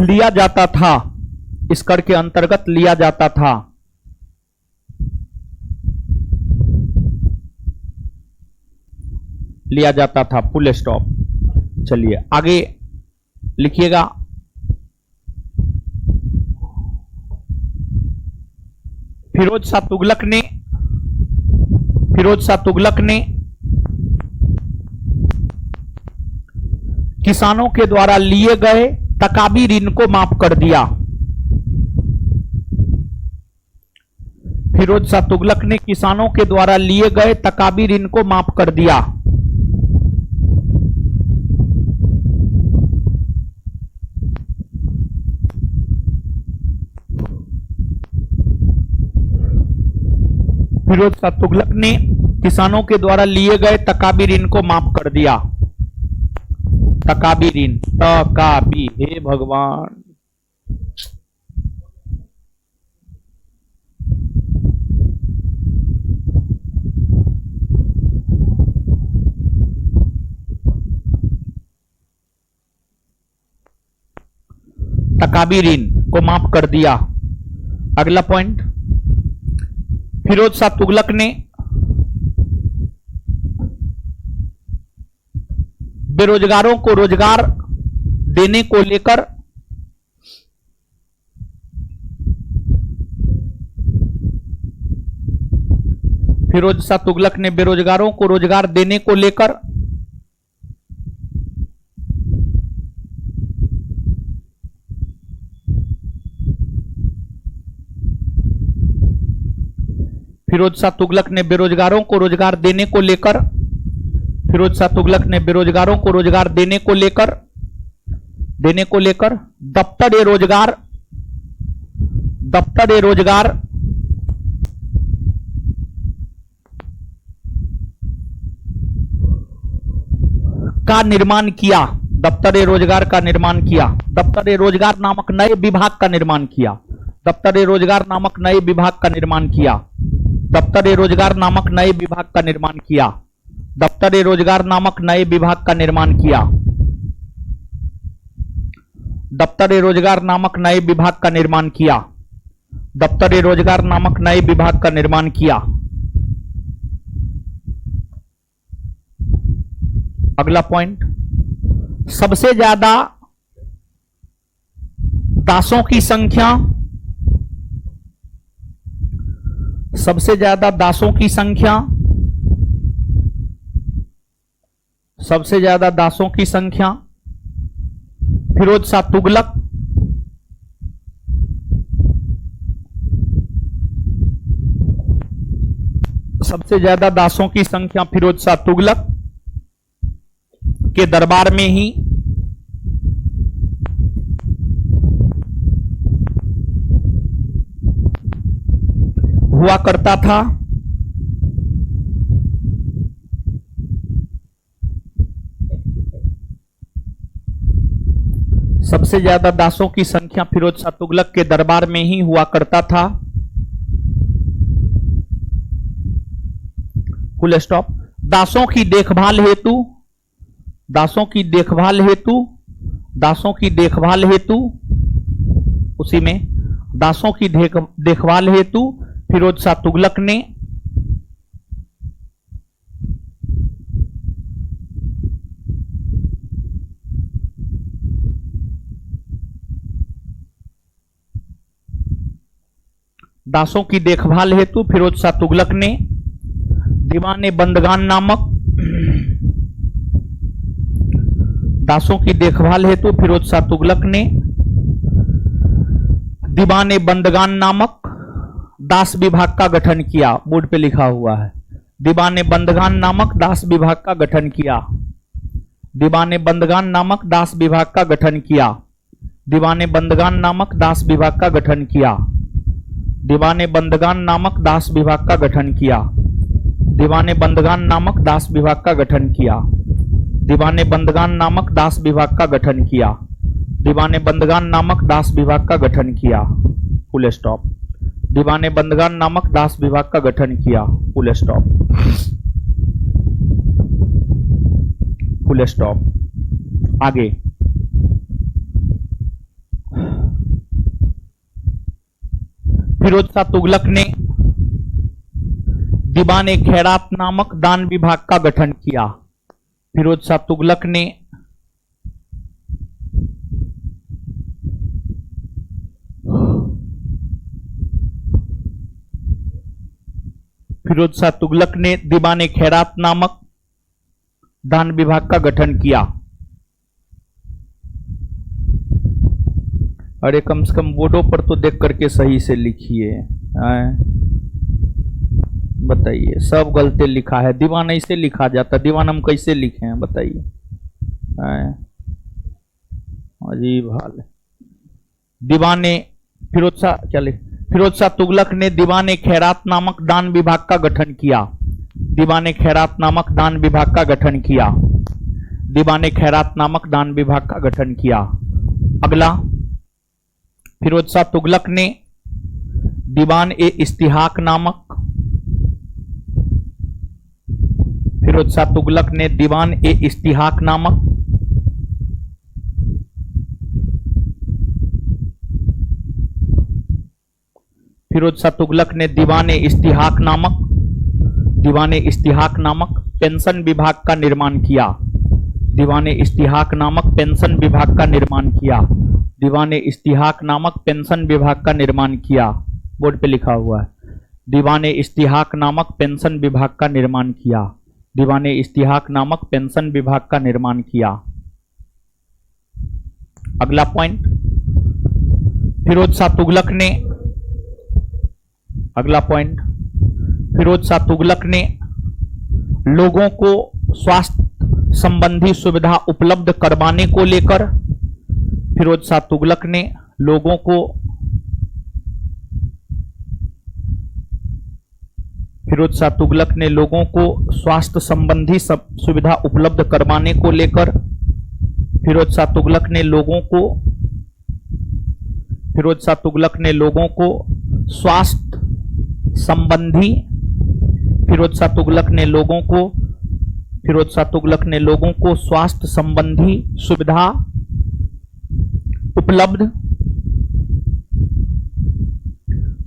Speaker 1: लिया जाता था, इस कर के अंतर्गत लिया जाता था। लिया जाता था। Full stop. चलिए आगे लिखिएगा। फिरोज शाह तुगलक ने, फिरोज शाह तुगलक ने किसानों के द्वारा लिए गए तकाबी ऋण को माफ कर दिया। फिरोज शाह तुगलक ने किसानों के द्वारा लिए गए तकाबी ऋण को माफ कर दिया। फिरोज शाह तुगलक ने किसानों के द्वारा लिए गए तकाबी ऋण को माफ कर दिया। तकाबी ऋण, तकाबी, हे भगवान, तकाबी ऋण को माफ कर दिया। अगला पॉइंट, फिरोज शाह तुगलक ने बेरोजगारों को रोजगार देने को लेकर फिरोज शाह तुगलक ने बेरोजगारों को रोजगार देने को लेकर फिरोज शाह तुगलक ने बेरोजगारों को रोजगार देने को लेकर फिरोज शाह तुगलक ने बेरोजगारों को रोजगार देने को लेकर दफ्तर ए रोजगार का निर्माण किया। दफ्तर ए रोजगार का निर्माण किया। दफ्तर ए रोजगार नामक नए विभाग का निर्माण किया। दफ्तर ए रोजगार नामक नए विभाग का निर्माण किया। दफ्तर ए रोजगार नामक नए विभाग का निर्माण किया। दफ्तर ए रोजगार नामक नए विभाग का निर्माण किया। दफ्तर-ए-रोजगार नामक नए विभाग का निर्माण किया। दफ्तर-ए-रोजगार नामक नए विभाग का निर्माण किया। अगला पॉइंट, सबसे ज्यादा दासों की संख्या, सबसे ज्यादा दासों की संख्या, सबसे ज्यादा दासों की संख्या फिरोज शाह तुगलक, सबसे ज्यादा दासों की संख्या फिरोज शाह तुगलक के दरबार में ही हुआ करता था। सबसे ज्यादा दासों की संख्या फिरोज शाह तुगलक के दरबार में ही हुआ करता था। Full stop. दासों की देखभाल हेतु, दासों की देखभाल हेतु, दासों की देखभाल हेतु, उसी में दासों की देखभाल हेतु फिरोज शाह तुगलक ने दासों की देखभाल हेतु फिरोज शाह तुगलक ने दीवाने बंदगान नामक, दासों की देखभाल हेतु फिरोज शाह तुगलक ने दीवाने बंदगान नामक दास विभाग का गठन किया। बोर्ड पे लिखा हुआ है, दीवाने बंदगान नामक दास विभाग का गठन किया। दीवाने बंदगान नामक दास विभाग का गठन किया। दीवाने बंदगान नामक दास विभाग का गठन किया। दीवाने बंदगान नामक दास विभाग का गठन किया। दीवाने बंदगान नामक दास विभाग का गठन किया। दीवाने बंदगान नामक दास विभाग का गठन किया। दीवाने बंदगान नामक दास विभाग का गठन किया। Full stop. दीवाने बंदगान नामक दास विभाग का गठन किया। Full stop. Full stop. आगे फिरोज शाह तुगलक ने दीवाने खैरात नामक दान विभाग का गठन किया। फिरोज शाह तुगलक ने फिरोज शाह तुगलक ने दीवाने खैरात नामक दान विभाग का गठन किया। अरे कम से कम बोर्डों पर तो देख करके सही से लिखिए। बताइए, सब गलती लिखा है। दीवान ऐसे लिखा जाता, दीवान हम कैसे लिखे हैं बताइए। अजीब हाल है। दीवाने फिरोज शाह चले फिरोज शाह तुगलक ने दीवाने खैरात नामक दान विभाग का गठन किया। दीवाने खैरात नामक दान विभाग का गठन किया। दीवाने खैरात नामक दान विभाग का गठन किया। अगला, फिरोज शाह तुगलक ने दीवान ए इस्तिहाक नामक, फिरोज शाह तुगलक ने दीवान ए इस्तिहाक नामक फिरोज शाह तुगलक ने दीवान ए इस्तिहाक नामक, दीवान ए इस्तिहाक नामक पेंशन विभाग का निर्माण किया। दीवान ए इस्तिहाक नामक पेंशन विभाग का निर्माण किया। दीवान ए इस्तिहाक नामक पेंशन विभाग का निर्माण किया। बोर्ड पे लिखा हुआ है, दीवान ए इस्तिहाक नामक पेंशन विभाग का निर्माण किया। दीवान ए इस्तिहाक नामक पेंशन विभाग का निर्माण किया। अगला पॉइंट, फिरोज शाह तुगलक ने, अगला पॉइंट, फिरोज शाह तुगलक ने लोगों को स्वास्थ्य संबंधी सुविधा उपलब्ध करवाने को लेकर, फिरोज शाह तुगलक ने लोगों को, फिरोज शाह तुगलक ने लोगों को स्वास्थ्य संबंधी सुविधा उपलब्ध करवाने को लेकर, फिरोज शाह तुगलक ने लोगों को, फिरोज शाह तुगलक ने लोगों को स्वास्थ्य संबंधी, फिरोज शाह तुगलक ने लोगों को, फिरोज शाह तुगलक ने लोगों को स्वास्थ्य संबंधी सुविधा, उपलब्ध,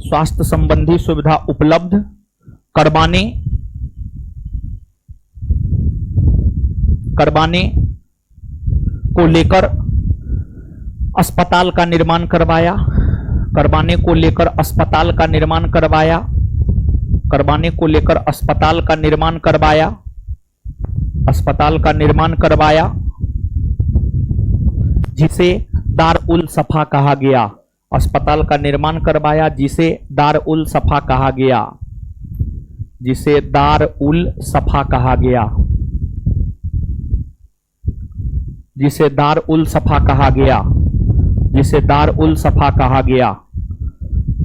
Speaker 1: स्वास्थ्य संबंधी सुविधा उपलब्ध करवाने को लेकर अस्पताल का निर्माण करवाया, करवाने को लेकर अस्पताल का निर्माण करवाया, करवाने को लेकर अस्पताल का निर्माण करवाया, अस्पताल का निर्माण करवाया, जिसे दार उल सफा कहा गया, अस्पताल का निर्माण करवाया जिसे दार उल सफा कहा गया, जिसे दार उल सफा कहा गया, जिसे दार उल सफा कहा गया, जिसे दार उल सफा कहा गया,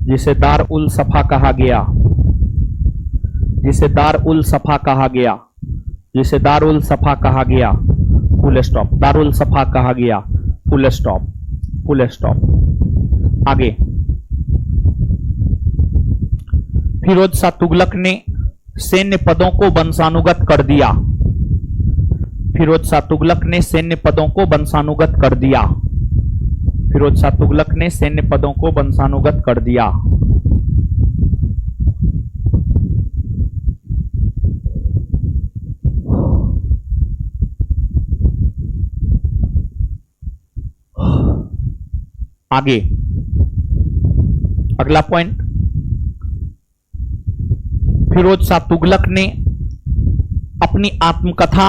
Speaker 1: जिसे दार उल सफा कहा गया, जिसे दार उल सफा कहा गया, जिसे दार उल सफा कहा गया, फुल स्टॉप, दारुल सफा कहा गया, फुल स्टॉप, फुल स्टॉप। आगे, फिरोज शाह तुगलक ने सैन्य पदों को वंशानुगत कर दिया, फिरोज शाह तुगलक ने सैन्य पदों को वंशानुगत कर दिया, फिरोज शाह तुगलक ने सैन्य पदों को वंशानुगत कर दिया। आगे, अगला पॉइंट, फिरोज शाह तुगलक ने अपनी आत्मकथा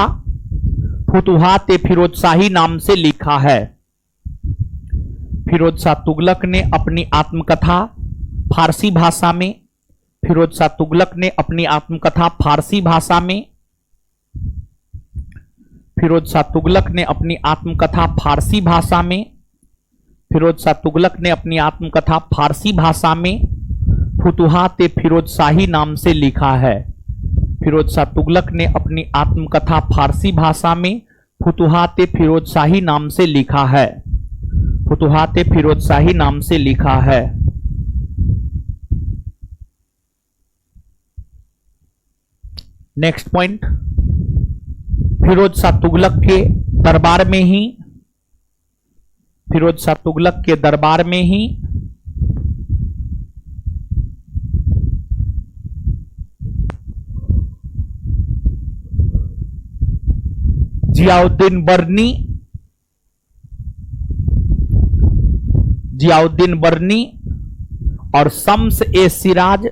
Speaker 1: फुतुहात फिरोज शाही नाम से लिखा है, फिरोज शाह तुगलक ने अपनी आत्मकथा फारसी भाषा में, फिरोज शाह तुगलक ने अपनी आत्मकथा फारसी भाषा में, फिरोज शाह तुगलक ने अपनी आत्मकथा फारसी भाषा में, फिरोज शाह तुगलक ने अपनी आत्मकथा फारसी भाषा में फुतुहात फिरोज शाही नाम से लिखा है, फिरोज शाह तुगलक ने अपनी आत्मकथा फारसी भाषा में फुतुहात फिरोज शाही नाम से लिखा है, फुतुहात फिरोज शाही नाम से लिखा है। नेक्स्ट पॉइंट, फिरोज शाह तुगलक के दरबार में ही, फिरोज शाह तुगलक के दरबार में ही जियाउद्दीन बर्नी और शम्स ए सिराज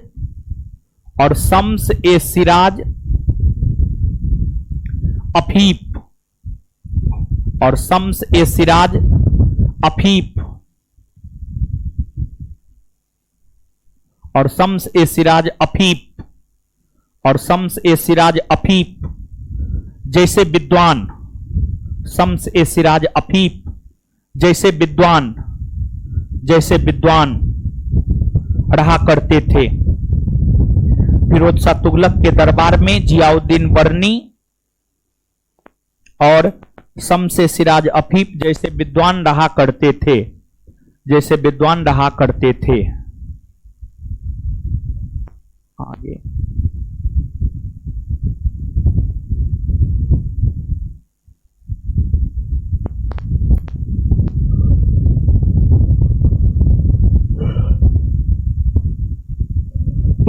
Speaker 1: और शम्स ए सिराज अफीफ और शम्स ए सिराज अफीफ और शम्स ए सिराज अफीफ और शम्स ए सिराज अफीफ जैसे विद्वान, शम्स ए सिराज अफीफ जैसे विद्वान रहा करते थे। फिरोज शाह तुगलक के दरबार में जियाउद्दीन बर्नी और शम्स ए सिराज अफीफ जैसे विद्वान रहा करते थे, जैसे विद्वान रहा करते थे। आगे,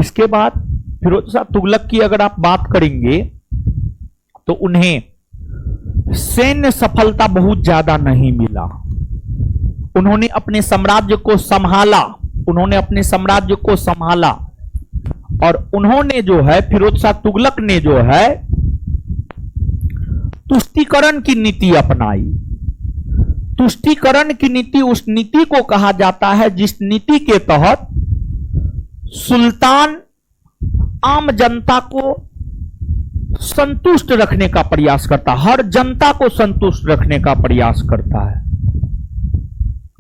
Speaker 1: इसके बाद फिरोज शाह तुगलक की अगर आप बात करेंगे तो उन्हें सैन्य सफलता बहुत ज्यादा नहीं मिला। उन्होंने अपने साम्राज्य को संभाला, उन्होंने अपने साम्राज्य को संभाला और उन्होंने जो है, फिरोज शाह तुगलक ने जो है तुष्टीकरण की नीति अपनाई। तुष्टीकरण की नीति उस नीति को कहा जाता है जिस नीति के तहत सुल्तान आम जनता को संतुष्ट रखने का प्रयास करता, हर जनता को संतुष्ट रखने का प्रयास करता है,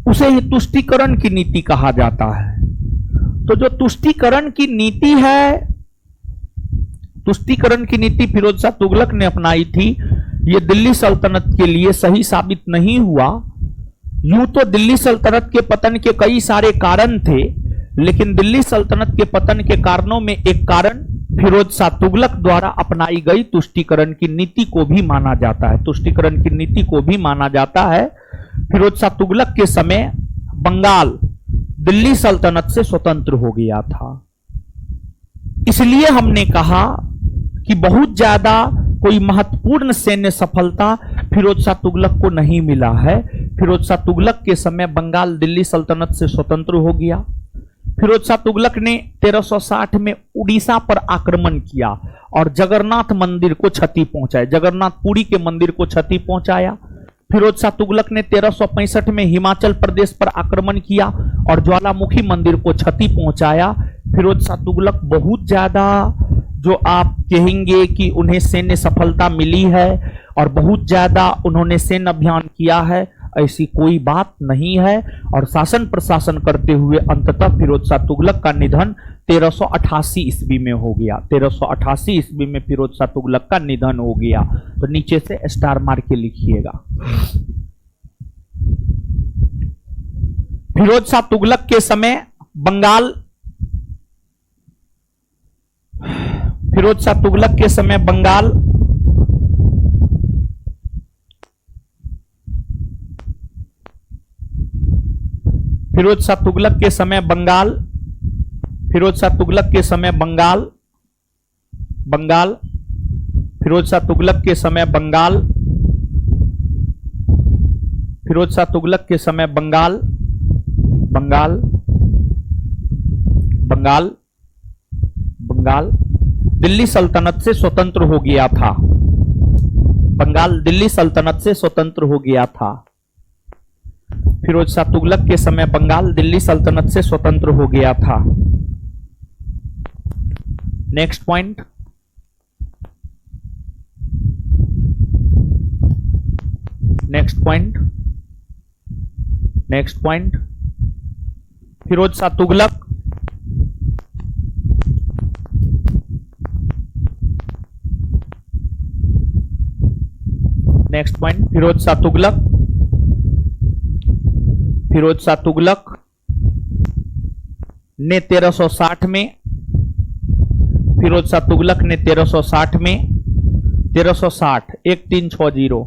Speaker 1: उसे ही तुष्टीकरण की नीति कहा जाता है। तो जो तुष्टीकरण की नीति है, तुष्टीकरण की नीति फिरोज शाह तुगलक ने अपनाई थी, यह दिल्ली सल्तनत के लिए सही साबित नहीं हुआ। यूं तो दिल्ली सल्तनत के पतन के कई सारे कारण थे, लेकिन दिल्ली सल्तनत के पतन के कारणों में एक कारण फिरोज शाह तुगलक द्वारा अपनाई गई तुष्टीकरण की नीति को भी माना जाता है, तुष्टीकरण की नीति को भी माना जाता है। फिरोज शाह तुगलक के समय बंगाल दिल्ली सल्तनत से स्वतंत्र हो गया था। इसलिए हमने कहा कि बहुत ज्यादा कोई महत्वपूर्ण सैन्य सफलता फिरोज शाह तुगलक को नहीं मिला है। फिरोज शाह तुगलक के समय बंगाल दिल्ली सल्तनत से स्वतंत्र हो गया। फिरोज शाह तुगलक ने 1360 में उड़ीसा पर आक्रमण किया और जगन्नाथ मंदिर को क्षति पहुंचाई, जगन्नाथपुरी के मंदिर को क्षति पहुंचाया। फिरोज शाह तुगलक ने 1365 में हिमाचल प्रदेश पर आक्रमण किया और ज्वालामुखी मंदिर को क्षति पहुंचाया। फिरोज शाह तुगलक बहुत ज्यादा, जो आप कहेंगे कि उन्हें सैन्य सफलता मिली है और बहुत ज्यादा उन्होंने सैन्य अभियान किया है, ऐसी कोई बात नहीं है। और शासन प्रशासन करते हुए अंततः फिरोज शाह तुगलक का निधन 1388 ईस्वी में हो गया। 1388 ईस्वी में फिरोज शाह तुगलक का निधन हो गया। तो नीचे से स्टार मार के लिखिएगा। फिरोज शाह तुगलक के समय बंगाल, फिरोज शाह तुगलक के समय बंगाल फिरोज शाह तुगलक के समय बंगाल फिरोज शाह तुगलक के समय बंगाल बंगाल फिरोज शाह तुगलक के समय बंगाल फिरोज शाह तुगलक के समय बंगाल बंगाल बंगाल बंगाल दिल्ली सल्तनत से स्वतंत्र हो गया था। बंगाल दिल्ली सल्तनत से स्वतंत्र हो गया था। फिरोज शाह तुगलक के समय बंगाल दिल्ली सल्तनत से स्वतंत्र हो गया था। Next point, next point, next point, Firoz Shah Tughlaq next point, Firoz Shah Tughlaq Firoz Shah Tughlaq ने 1360 में फिरोज शाह तुगलक ने 1360 में 1360 1360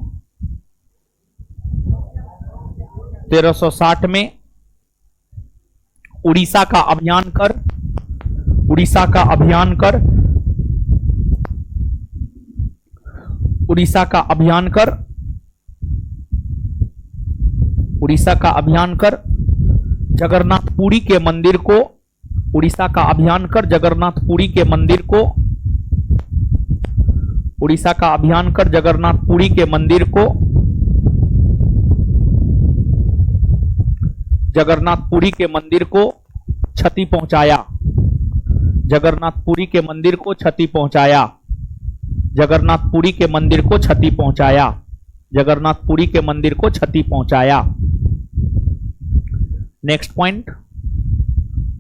Speaker 1: 1360 में उड़ीसा का अभियान कर उड़ीसा का अभियान कर उड़ीसा का अभियान कर उड़ीसा का अभियान कर जगन्नाथपुरी के मंदिर को उड़ीसा का अभियान कर जगन्नाथपुरी के मंदिर को उड़ीसा का अभियान कर जगन्नाथपुरी के मंदिर को जगन्नाथपुरी के मंदिर को क्षति पहुंचाया जगन्नाथपुरी के मंदिर को क्षति पहुंचाया जगन्नाथपुरी के मंदिर को क्षति पहुंचाया जगन्नाथपुरी के मंदिर को क्षति पहुंचाया। नेक्स्ट पॉइंट,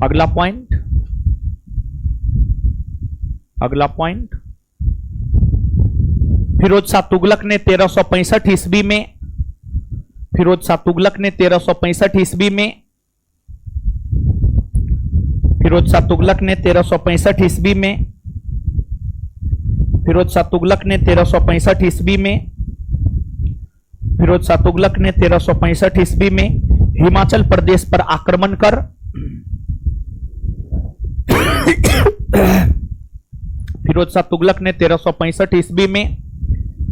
Speaker 1: अगला पॉइंट, अगला पॉइंट, फिरोज शाह तुगलक ने 1365 ईस्वी में फिरोज शाह तुगलक ने 1365 ईस्वी में फिरोज शाह तुगलक ने 1365 ईस्वी में फिरोज शाह तुगलक ने 1365 ईस्वी में फिरोज शाह तुगलक ने 1365 ईस्वी में हिमाचल प्रदेश पर आक्रमण कर फिरोज शाह तुगलक ने 1365 ईस्वी में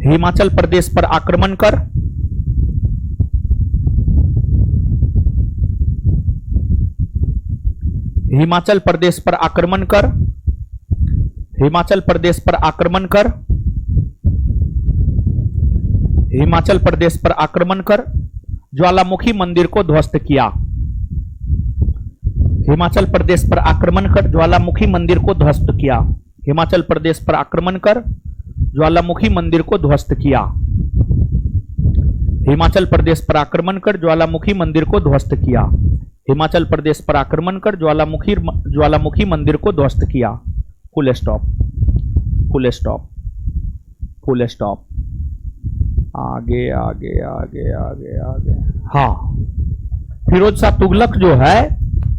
Speaker 1: हिमाचल प्रदेश पर आक्रमण कर हिमाचल प्रदेश पर आक्रमण कर हिमाचल प्रदेश पर आक्रमण कर हिमाचल प्रदेश पर आक्रमण कर ज्वालामुखी मंदिर को ध्वस्त किया हिमाचल प्रदेश पर आक्रमण कर ज्वालामुखी मंदिर को ध्वस्त किया हिमाचल प्रदेश पर आक्रमण कर ज्वालामुखी मंदिर को ध्वस्त किया हिमाचल प्रदेश पर आक्रमण कर ज्वालामुखी मंदिर को ध्वस्त किया हिमाचल प्रदेश पर आक्रमण कर ज्वालामुखी मंदिर को ध्वस्त किया। Full stop, full stop, full stop, आगे आगे आगे आगे आगे। हाँ, फिरोज शाह तुगलक जो है,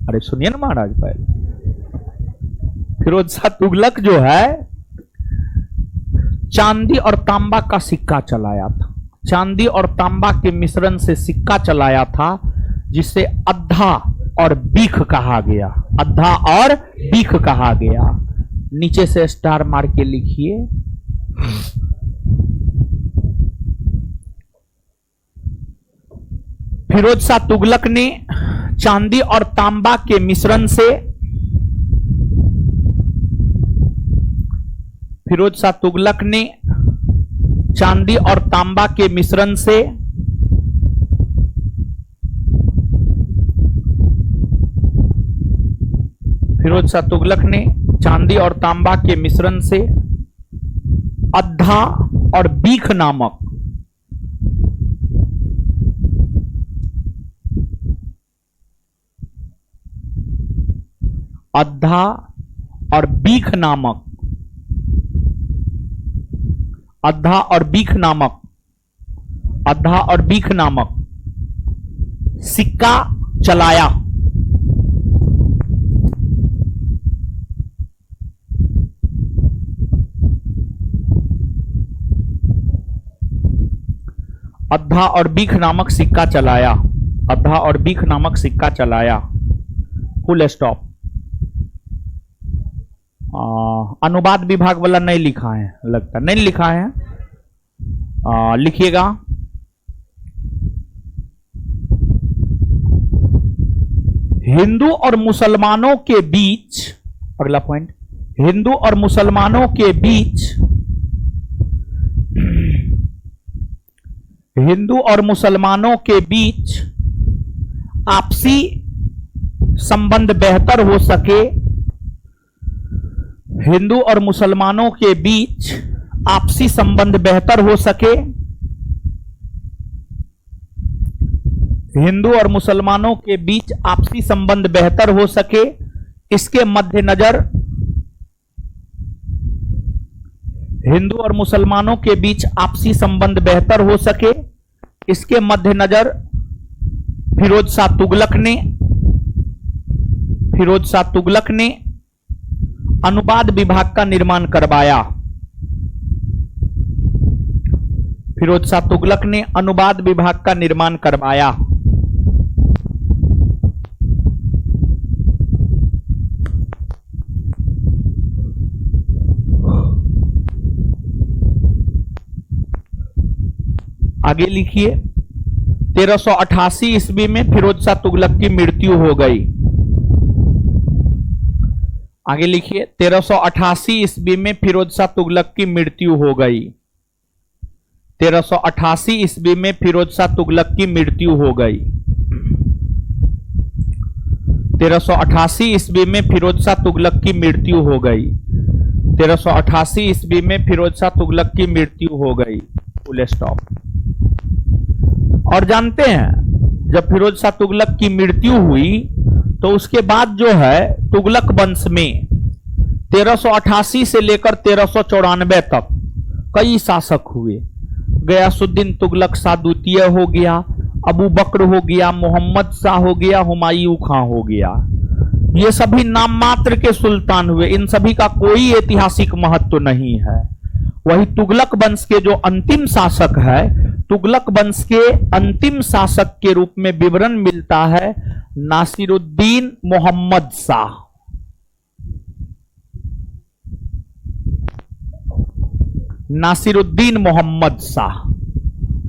Speaker 1: अरे सुनिए ना महाराज, पहले फिरोज शाह तुगलक जो है चांदी और तांबा का सिक्का चलाया था। चांदी और तांबा के मिश्रण से सिक्का चलाया था, जिसे अद्धा और बीख कहा गया। अद्धा और बीख कहा गया। नीचे से स्टार मार के लिखिए। फिरोज शाह तुगलक ने चांदी और तांबा के मिश्रण से फिरोज शाह तुगलक ने चांदी और तांबा के मिश्रण से फिरोज शाह तुगलक ने चांदी और तांबा के मिश्रण से अद्धा और बीख नामक अद्धा और बीख नामक अद्धा और बीख नामक अद्धा और बीख नामक सिक्का चलाया। अद्धा और बीख नामक सिक्का चलाया। अद्धा और बीख नामक सिक्का चलाया। Full stop. अनुवाद विभाग वाला नहीं लिखा है, लगता नहीं लिखा है। लिखिएगा। हिंदू और मुसलमानों के बीच, अगला पॉइंट, हिंदू और मुसलमानों के बीच हिंदू और मुसलमानों के बीच आपसी संबंध बेहतर हो सके। हिंदू और मुसलमानों के बीच आपसी संबंध बेहतर हो सके। हिंदू और मुसलमानों के बीच आपसी संबंध बेहतर हो सके, इसके मद्देनजर हिंदू और मुसलमानों के बीच आपसी संबंध बेहतर हो सके, इसके मद्देनजर फिरोज शाह तुगलक ने अनुवाद विभाग का निर्माण करवाया। फिरोज शाह तुगलक ने अनुवाद विभाग का निर्माण करवाया। आगे लिखिए। 1388 ईस्वी में फिरोज शाह तुगलक की मृत्यु हो गई। आगे लिखिए। 1388 ईस्वी में फिरोज शाह तुगलक की मृत्यु हो गई। 1388 ईस्वी में फिरोज शाह तुगलक की मृत्यु हो गई। 1388 ईस्वी में फिरोज शाह तुगलक की मृत्यु हो गई। 1388 ईस्वी में फिरोज शाह तुगलक की मृत्यु हो गई। Full stop. और जानते हैं, जब फिरोज शाह तुगलक की मृत्यु हुई तो उसके बाद जो है तुगलक वंश में 1388 से लेकर 1394 तक कई शासक हुए। गयासुद्दीन तुगलक शाह द्वितीय हो गया, अबू बकर हो गया, मोहम्मद शाह हो गया, हुमायूं खां हो गया। ये सभी नाम मात्र के सुल्तान हुए। इन सभी का कोई ऐतिहासिक महत्व नहीं है। वही तुगलक वंश के जो अंतिम शासक है, तुगलक वंश के अंतिम शासक के रूप में विवरण मिलता है नासिरुद्दीन मोहम्मद शाह। नासिरुद्दीन मोहम्मद शाह।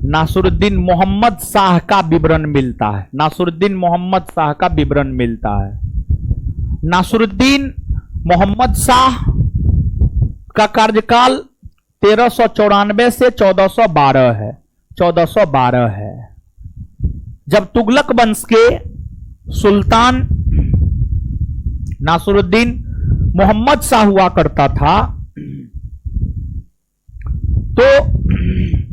Speaker 1: नासिरुद्दीन मोहम्मद शाह का विवरण मिलता है। नासिरुद्दीन मोहम्मद शाह का विवरण मिलता है। नासिरुद्दीन मोहम्मद शाह का कार्यकाल 1394 से 1412 है। 1412 है। जब तुगलक वंश के सुल्तान नासिरुद्दीन मोहम्मद शाह हुआ करता था, तो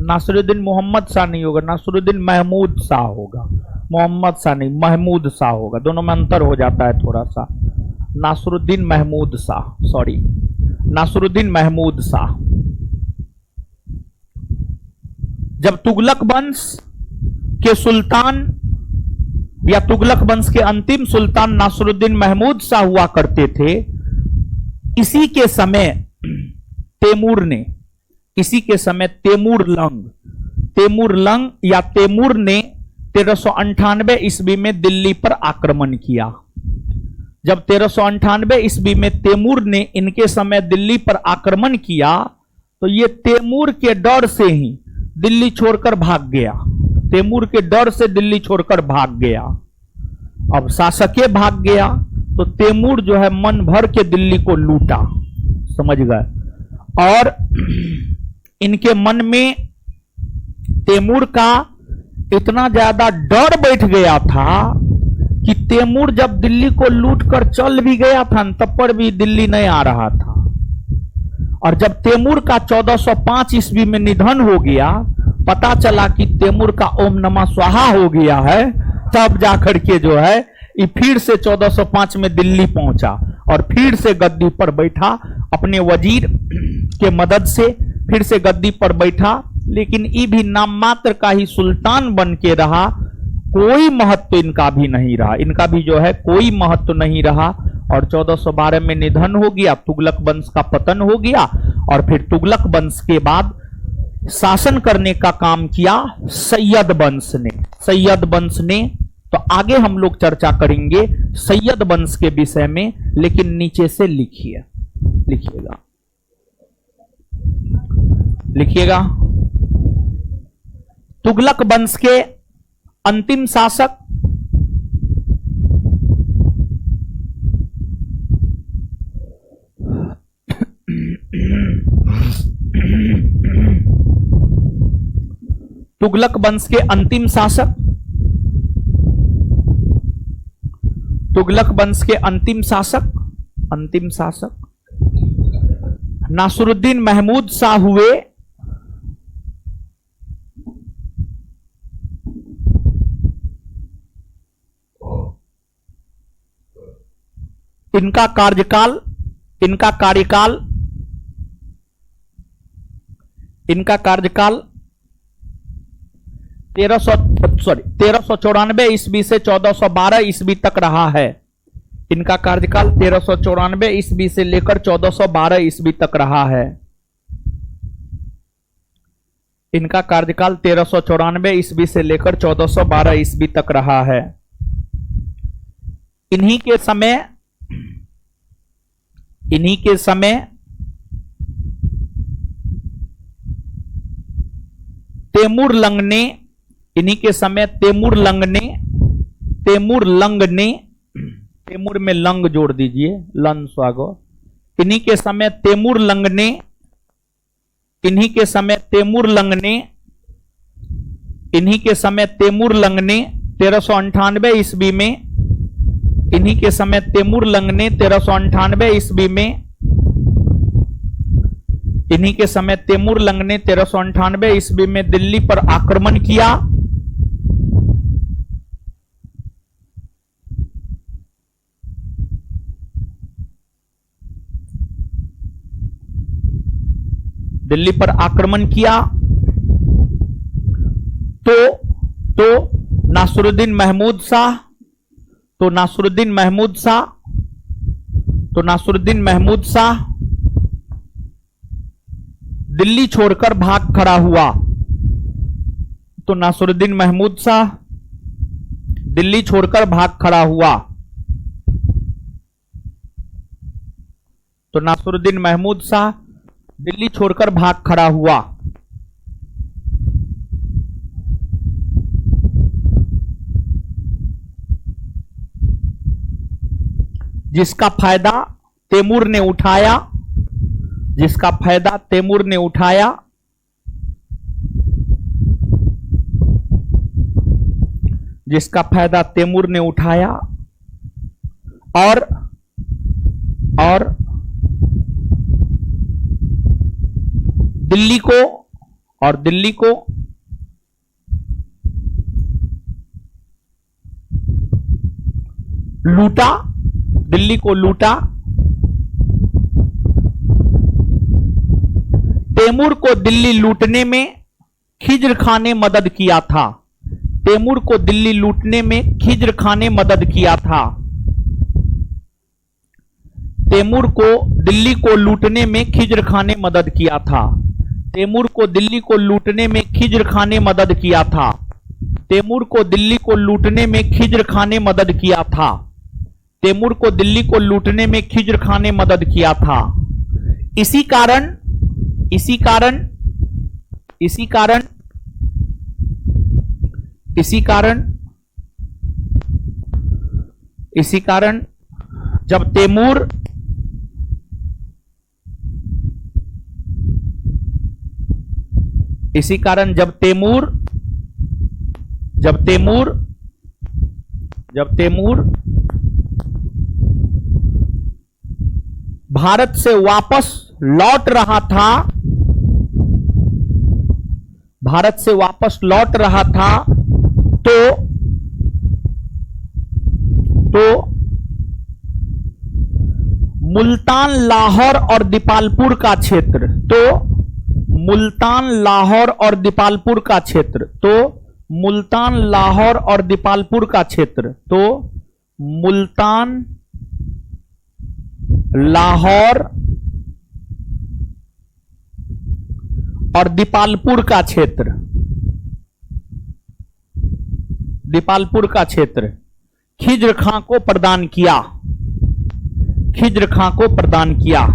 Speaker 1: नासिरुद्दीन मोहम्मद शाह नहीं होगा, नासिरुद्दीन महमूद शाह होगा। मोहम्मद शाह नहीं, महमूद शाह होगा। दोनों में अंतर हो जाता है थोड़ा सा। नासिरुद्दीन महमूद शाह, सॉरी, नासिरुद्दीन महमूद शाह। जब तुगलक वंश के सुल्तान या तुगलक वंश के अंतिम सुल्तान नासिरुद्दीन महमूद शाह हुआ करते थे, इसी के समय तैमूर लंग तेमुरलंग या तैमूर ने 1398 ईस्वी में दिल्ली पर आक्रमण किया। जब 1398 ईस्वी में तैमूर ने इनके समय दिल्ली पर आक्रमण किया तो ये तैमूर के डर से ही दिल्ली छोड़कर भाग गया। तैमूर के डर से दिल्ली छोड़कर भाग गया। अब शासके भाग गया तो तैमूर जो है मन भर के दिल्ली को लूटा, समझ गए। और इनके मन में तैमूर का इतना ज्यादा डर बैठ गया था कि तैमूर जब दिल्ली को लूटकर चल भी गया था तब पर भी दिल्ली नहीं आ रहा था। और जब तैमूर का 1405 ईस्वी में निधन हो गया, पता चला कि तैमूर का ओम नमः स्वाहा हो गया है, तब जाकर के जो है ये फिर से 1405 में दिल्ली पहुंचा और फिर से गद्दी पर बैठा। अपने वजीर के मदद से फिर से गद्दी पर बैठा, लेकिन ये भी नाम मात्र का ही सुल्तान बन के रहा। कोई महत्व इनका भी नहीं रहा, इनका भी जो है कोई महत्व नहीं रहा। और 1412 में निधन हो गया, तुगलक वंश का पतन हो गया। और फिर तुगलक वंश के बाद शासन करने का काम किया सैयद वंश ने। सैयद वंश ने, तो आगे हम लोग चर्चा करेंगे सैयद वंश के विषय में, लेकिन नीचे से लिखिएगा तुगलक वंश के अंतिम शासक तुगलक वंश के अंतिम शासक तुगलक वंश के अंतिम शासक नासरुद्दीन महमूद शाह हुए। इनका कार्यकाल 1394 ईस्वी से 1412 ईस्वी तक रहा है। इनका कार्यकाल 1394 ईस्वी से लेकर 1412 ईस्वी तक रहा है। इनका कार्यकाल 1394 ईस्वी से लेकर 1412 ईस्वी तक रहा है। इन्हीं के समय तैमूरलंग ने तैमूर में लंग जोड़ दीजिए, लन स्वागो। इन्हीं के समय तैमूरलंग ने 1398 ईस्वी में 1398 ईस्वी में दिल्ली पर आक्रमण किया। तो नासरुद्दीन महमूद शाह दिल्ली छोड़कर भाग खड़ा हुआ। तो नासरुद्दीन महमूद शाह दिल्ली छोड़कर भाग खड़ा हुआ। जिसका फायदा तैमूर ने उठाया और दिल्ली को लूटा। तैमूर को दिल्ली लूटने में खिज्र खां ने मदद किया था। तैमूर को दिल्ली लूटने में खिज्र खां ने मदद किया था। दिल्ली को लूटने में खिज्र खां ने मदद किया था। तैमूर को दिल्ली को लूटने में खिज्र खान ने मदद किया था। तैमूर को दिल्ली को लूटने में खिज्र खान ने मदद किया था। तैमूर को दिल्ली को लूटने में खिज्र खान ने मदद किया था। इसी कारण इसी कारण इसी कारण इसी कारण इसी कारण जब तैमूर इसी कारण जब तैमूर भारत से वापस लौट रहा था, भारत से वापस लौट रहा था तो मुल्तान, लाहौर और दीपालपुर का क्षेत्र, मुल्तान, लाहौर और दीपालपुर का क्षेत्र, मुल्तान, लाहौर और दीपालपुर का क्षेत्र, मुल्तान, लाहौर और दीपालपुर का क्षेत्र, दीपालपुर का क्षेत्र खिज्र खां को प्रदान किया, खिज्र खां को प्रदान किया।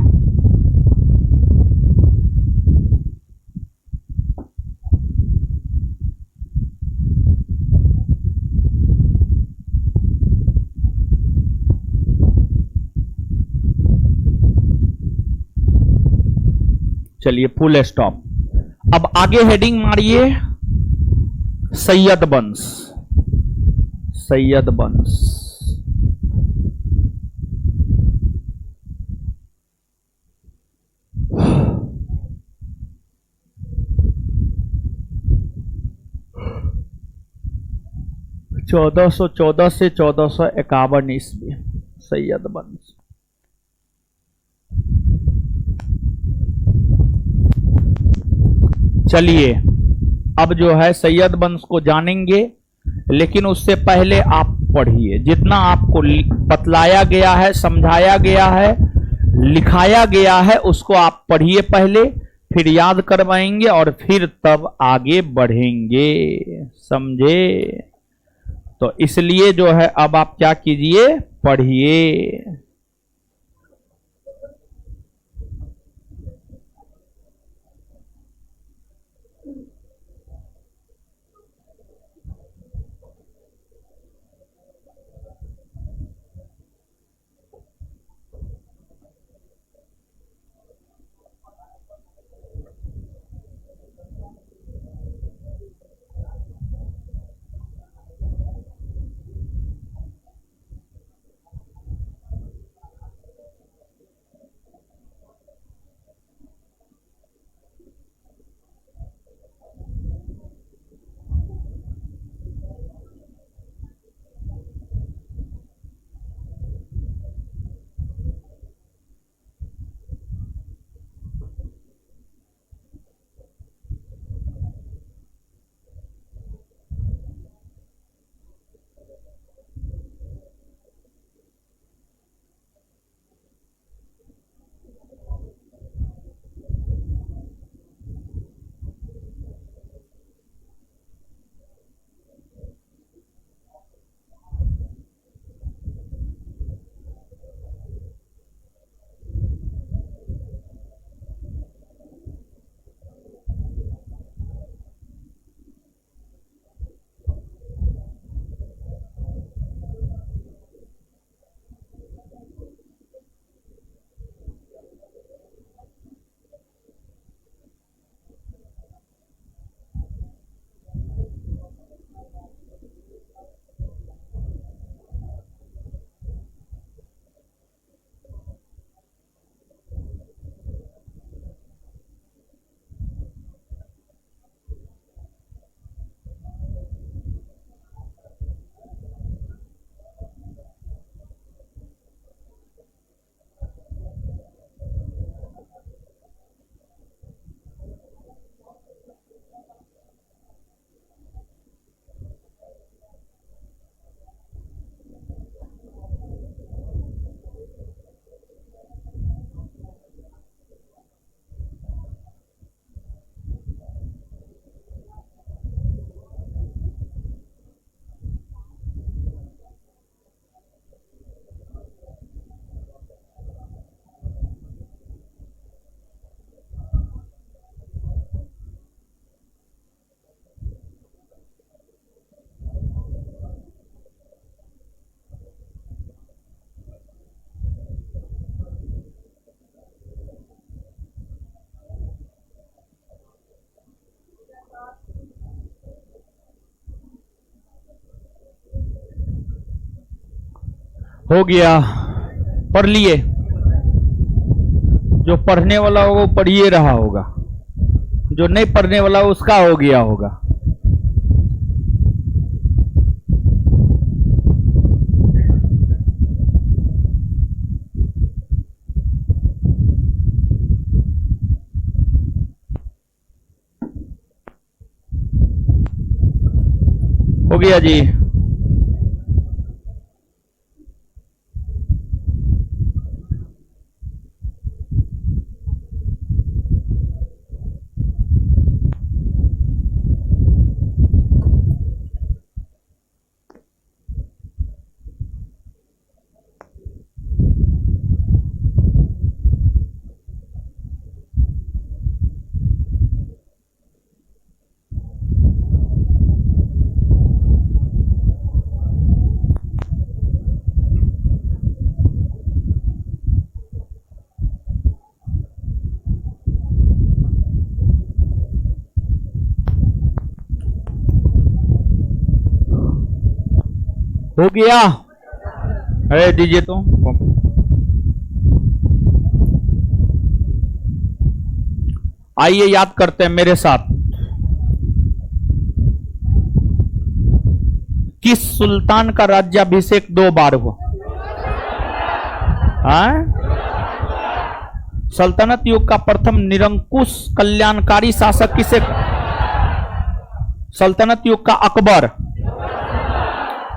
Speaker 1: चलिए फुल स्टॉप। अब आगे हेडिंग मारिए सैयद वंश, सैयद वंश। चौदह सौ चौदह से 1451 ईस्वी सैयद वंश। चलिए अब जो है सैयद वंश को जानेंगे, लेकिन उससे पहले आप पढ़िए। जितना आपको बतलाया गया है, समझाया गया है, लिखाया गया है, उसको आप पढ़िए पहले, फिर याद करवाएंगे और फिर तब आगे बढ़ेंगे, समझे? तो इसलिए जो है अब आप क्या कीजिए, पढ़िए। हो गया, पढ़ लिए। जो पढ़ने वाला होगा वो पढ़िए रहा होगा, जो नहीं पढ़ने वाला उसका हो गया होगा। हो गया जी। हो गया, अरे दीजिए तो। आइए याद करते हैं मेरे साथ। किस सुल्तान का राज्याभिषेक 2 बार हुआ? सल्तनत युग का प्रथम निरंकुश कल्याणकारी शासक किसे? सल्तनत युग का अकबर।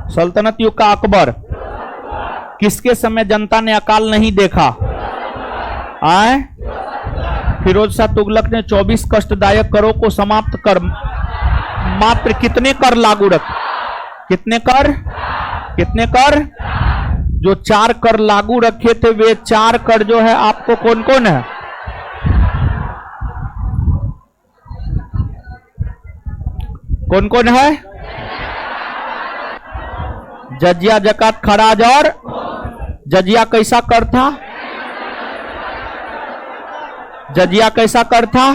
Speaker 1: सल्तनत युग का अकबर। किसके समय जनता ने अकाल नहीं देखा? फिरोज शाह तुगलक ने 24 कष्टदायक करों को समाप्त कर मात्र कितने कर लागू रखे? कितने कर? कितने कर? जो 4 कर लागू रखे थे वे 4 कर जो है आपको कौन कौन है? कौन कौन है? जजिया, जकात, खराज और जजिया कैसा कर था? जजिया कैसा कर था?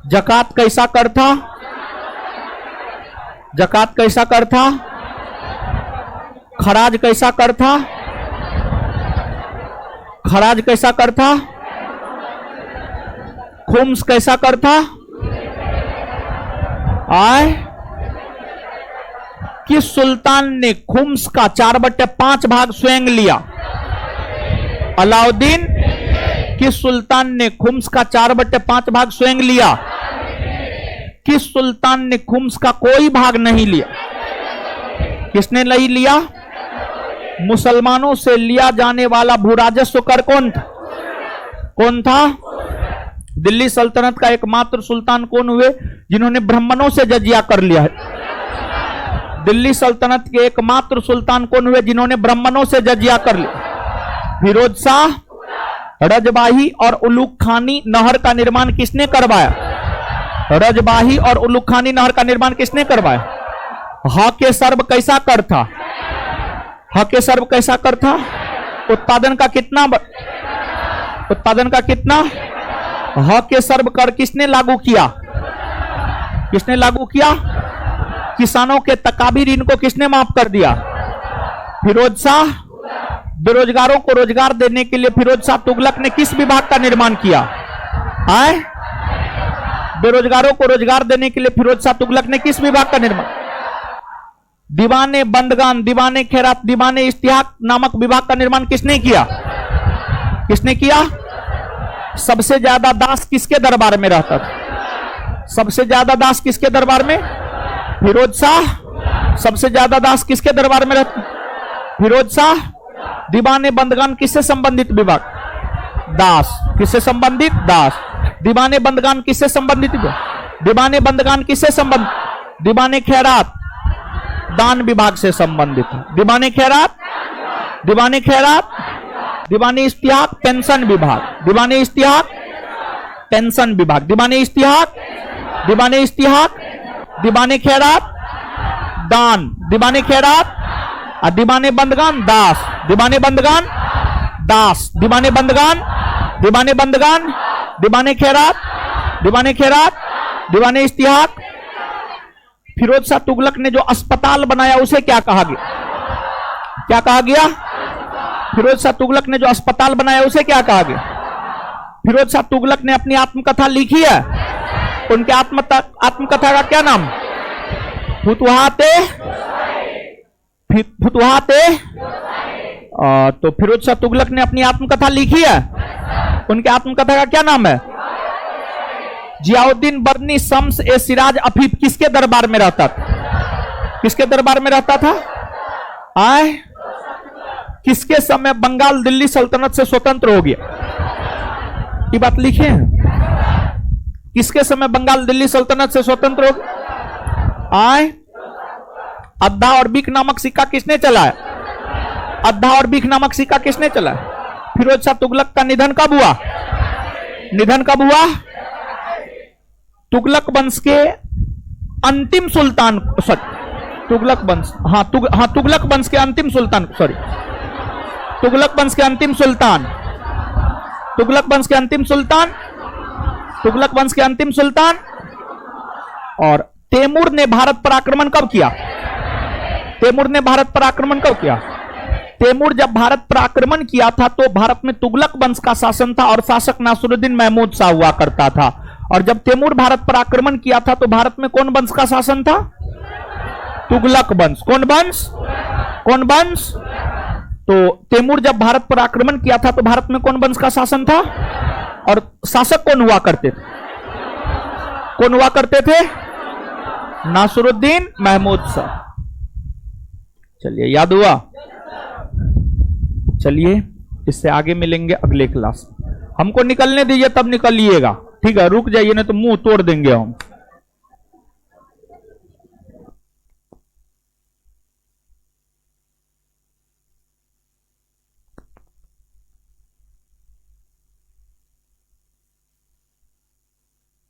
Speaker 1: जकात कैसा कर था? जकात कैसा कर था? खराज कैसा कर था? खराज कैसा कर था? खुम्स कैसा कर था? किस सुल्तान ने खुम्स का 4/5 भाग स्वयं लिया? अलाउद्दीन। किस सुल्तान ने खुम्स का 4/5 भाग स्वयं लिया? किस सुल्तान ने खुम्स का कोई भाग नहीं लिया? किसने नहीं लिया? मुसलमानों से लिया जाने वाला भूराजस्व कर कौन था? कौन था? दिल्ली सल्तनत का एकमात्र सुल्तान कौन हुए जिन्होंने ब्राह्मणों से जजिया कर लिया है? दिल्ली सल्तनत के एकमात्र सुल्तान कौन हुए जिन्होंने ब्राह्मणों से जजिया कर लिया? फिरोज शाह। रजबाही और उलुग खानी नहर का निर्माण किसने करवाया? रजबाही और उलुग खानी नहर का निर्माण किसने करवाया? हाके सर्ब कैसा कर था? हाके सर्ब कैसा कर था? उत्पादन का कितना? उत्पादन का कितना? हाके सर्ब कर किसने लागू किया? किसने लागू किया? किसानों के तकाबी ऋण को किसने माफ कर दिया? फिरोज शाह। बेरोजगारों को रोजगार देने के लिए फिरोज शाह तुगलक ने किस विभाग का निर्माण किया? बेरोजगारों को रोजगार देने के लिए फिरोज शाह तुगलक ने किस विभाग का निर्माण? दीवाने बंदगान, दीवाने खैरात, दीवाने इश्तिहाक नामक विभाग का निर्माण किसने किया? किसने किया? सबसे ज्यादा दास किसके दरबार में रहता था? सबसे ज्यादा दास किसके दरबार में? फिरोज शाह। सबसे ज्यादा दास किसके दरबार में रहता? फिरोज शाह। दीवाने बंदगान किससे संबंधित विभाग? दास। किससे संबंधित? दास। दीवाने बंदगान किससे संबंधित? दीवाने बंदगान किससे संबंधित? दीवाने खैरात दान विभाग से संबंधित है। दीवाने खैरात, दीवाने खैरात, दीवाने इश्तिहाक पेंशन विभाग, दीवाने इश्तिहाक पेंशन विभाग, दीवाने इश्तिहाक, दीवाने इश्तिहाक, दीवाने खैरात दान, दीवाने खैरात और दीवाने बंदगान दास, दीवाने बंदगान दास, दीवाने बंदगान, दीवाने बंदगान, दीवाने खैरात, दीवाने खैरात, दीवाने इश्तिहाक। फिरोज शाह तुगलक ने जो अस्पताल बनाया उसे क्या कहा गया? क्या कहा गया? फिरोज शाह तुगलक ने जो अस्पताल बनाया उसे क्या कहा गया? फिरोज शाह तुगलक ने अपनी आत्मकथा लिखी है, उनके आत्मकथा का क्या नाम? फुतुहाते फुतुहाते। तो फिरोज शाह तुगलक ने अपनी आत्मकथा लिखी है, उनके आत्मकथा का क्या नाम है? जियाउद्दीन बर्नी शम्स ए सिराज अफीफ किसके दरबार में रहता था? किसके दरबार में रहता था? आए किसके समय बंगाल दिल्ली सल्तनत से स्वतंत्र हो गया? ये बात लिखे हैं। किसके समय बंगाल दिल्ली सल्तनत से स्वतंत्र हो गया? आए अद्धा और बीक नामक सिक्का किसने चलाया? अद्धा और बीक नामक सिक्का किसने चलाया? फिरोज शाह तुगलक का निधन कब हुआ? निधन कब हुआ? तुगलक वंश के अंतिम सुल्तान, सॉरी तुगलक वंश, तुगलक वंश के अंतिम सुल्तान, सॉरी तुगलक वंश के अंतिम सुल्तान, तुगलक वंश के अंतिम सुल्तान, तुगलक वंश के अंतिम सुल्तान। और तैमूर ने भारत पर आक्रमण कब किया? तैमूर ने भारत पर आक्रमण कब किया? तैमूर जब भारत पर आक्रमण किया था तो भारत में तुगलक वंश का शासन था और शासक नासिरुद्दीन महमूद शाह हुआ करता था। और जब तैमूर भारत पर आक्रमण किया था तो भारत में कौन वंश का शासन था? तुगलक वंश। कौन वंश? कौन वंश? तो तैमूर जब भारत पर आक्रमण किया था तो भारत में कौन वंश का शासन था? और शासक कौन हुआ करते थे? कौन हुआ करते थे? नासिरुद्दीन महमूद शाह। चलिए याद हुआ? चलिए इससे आगे मिलेंगे अगले क्लास। हमको निकलने दीजिए तब निकलिएगा, ठीक है? रुक जाइए नहीं तो मुंह तोड़ देंगे हम।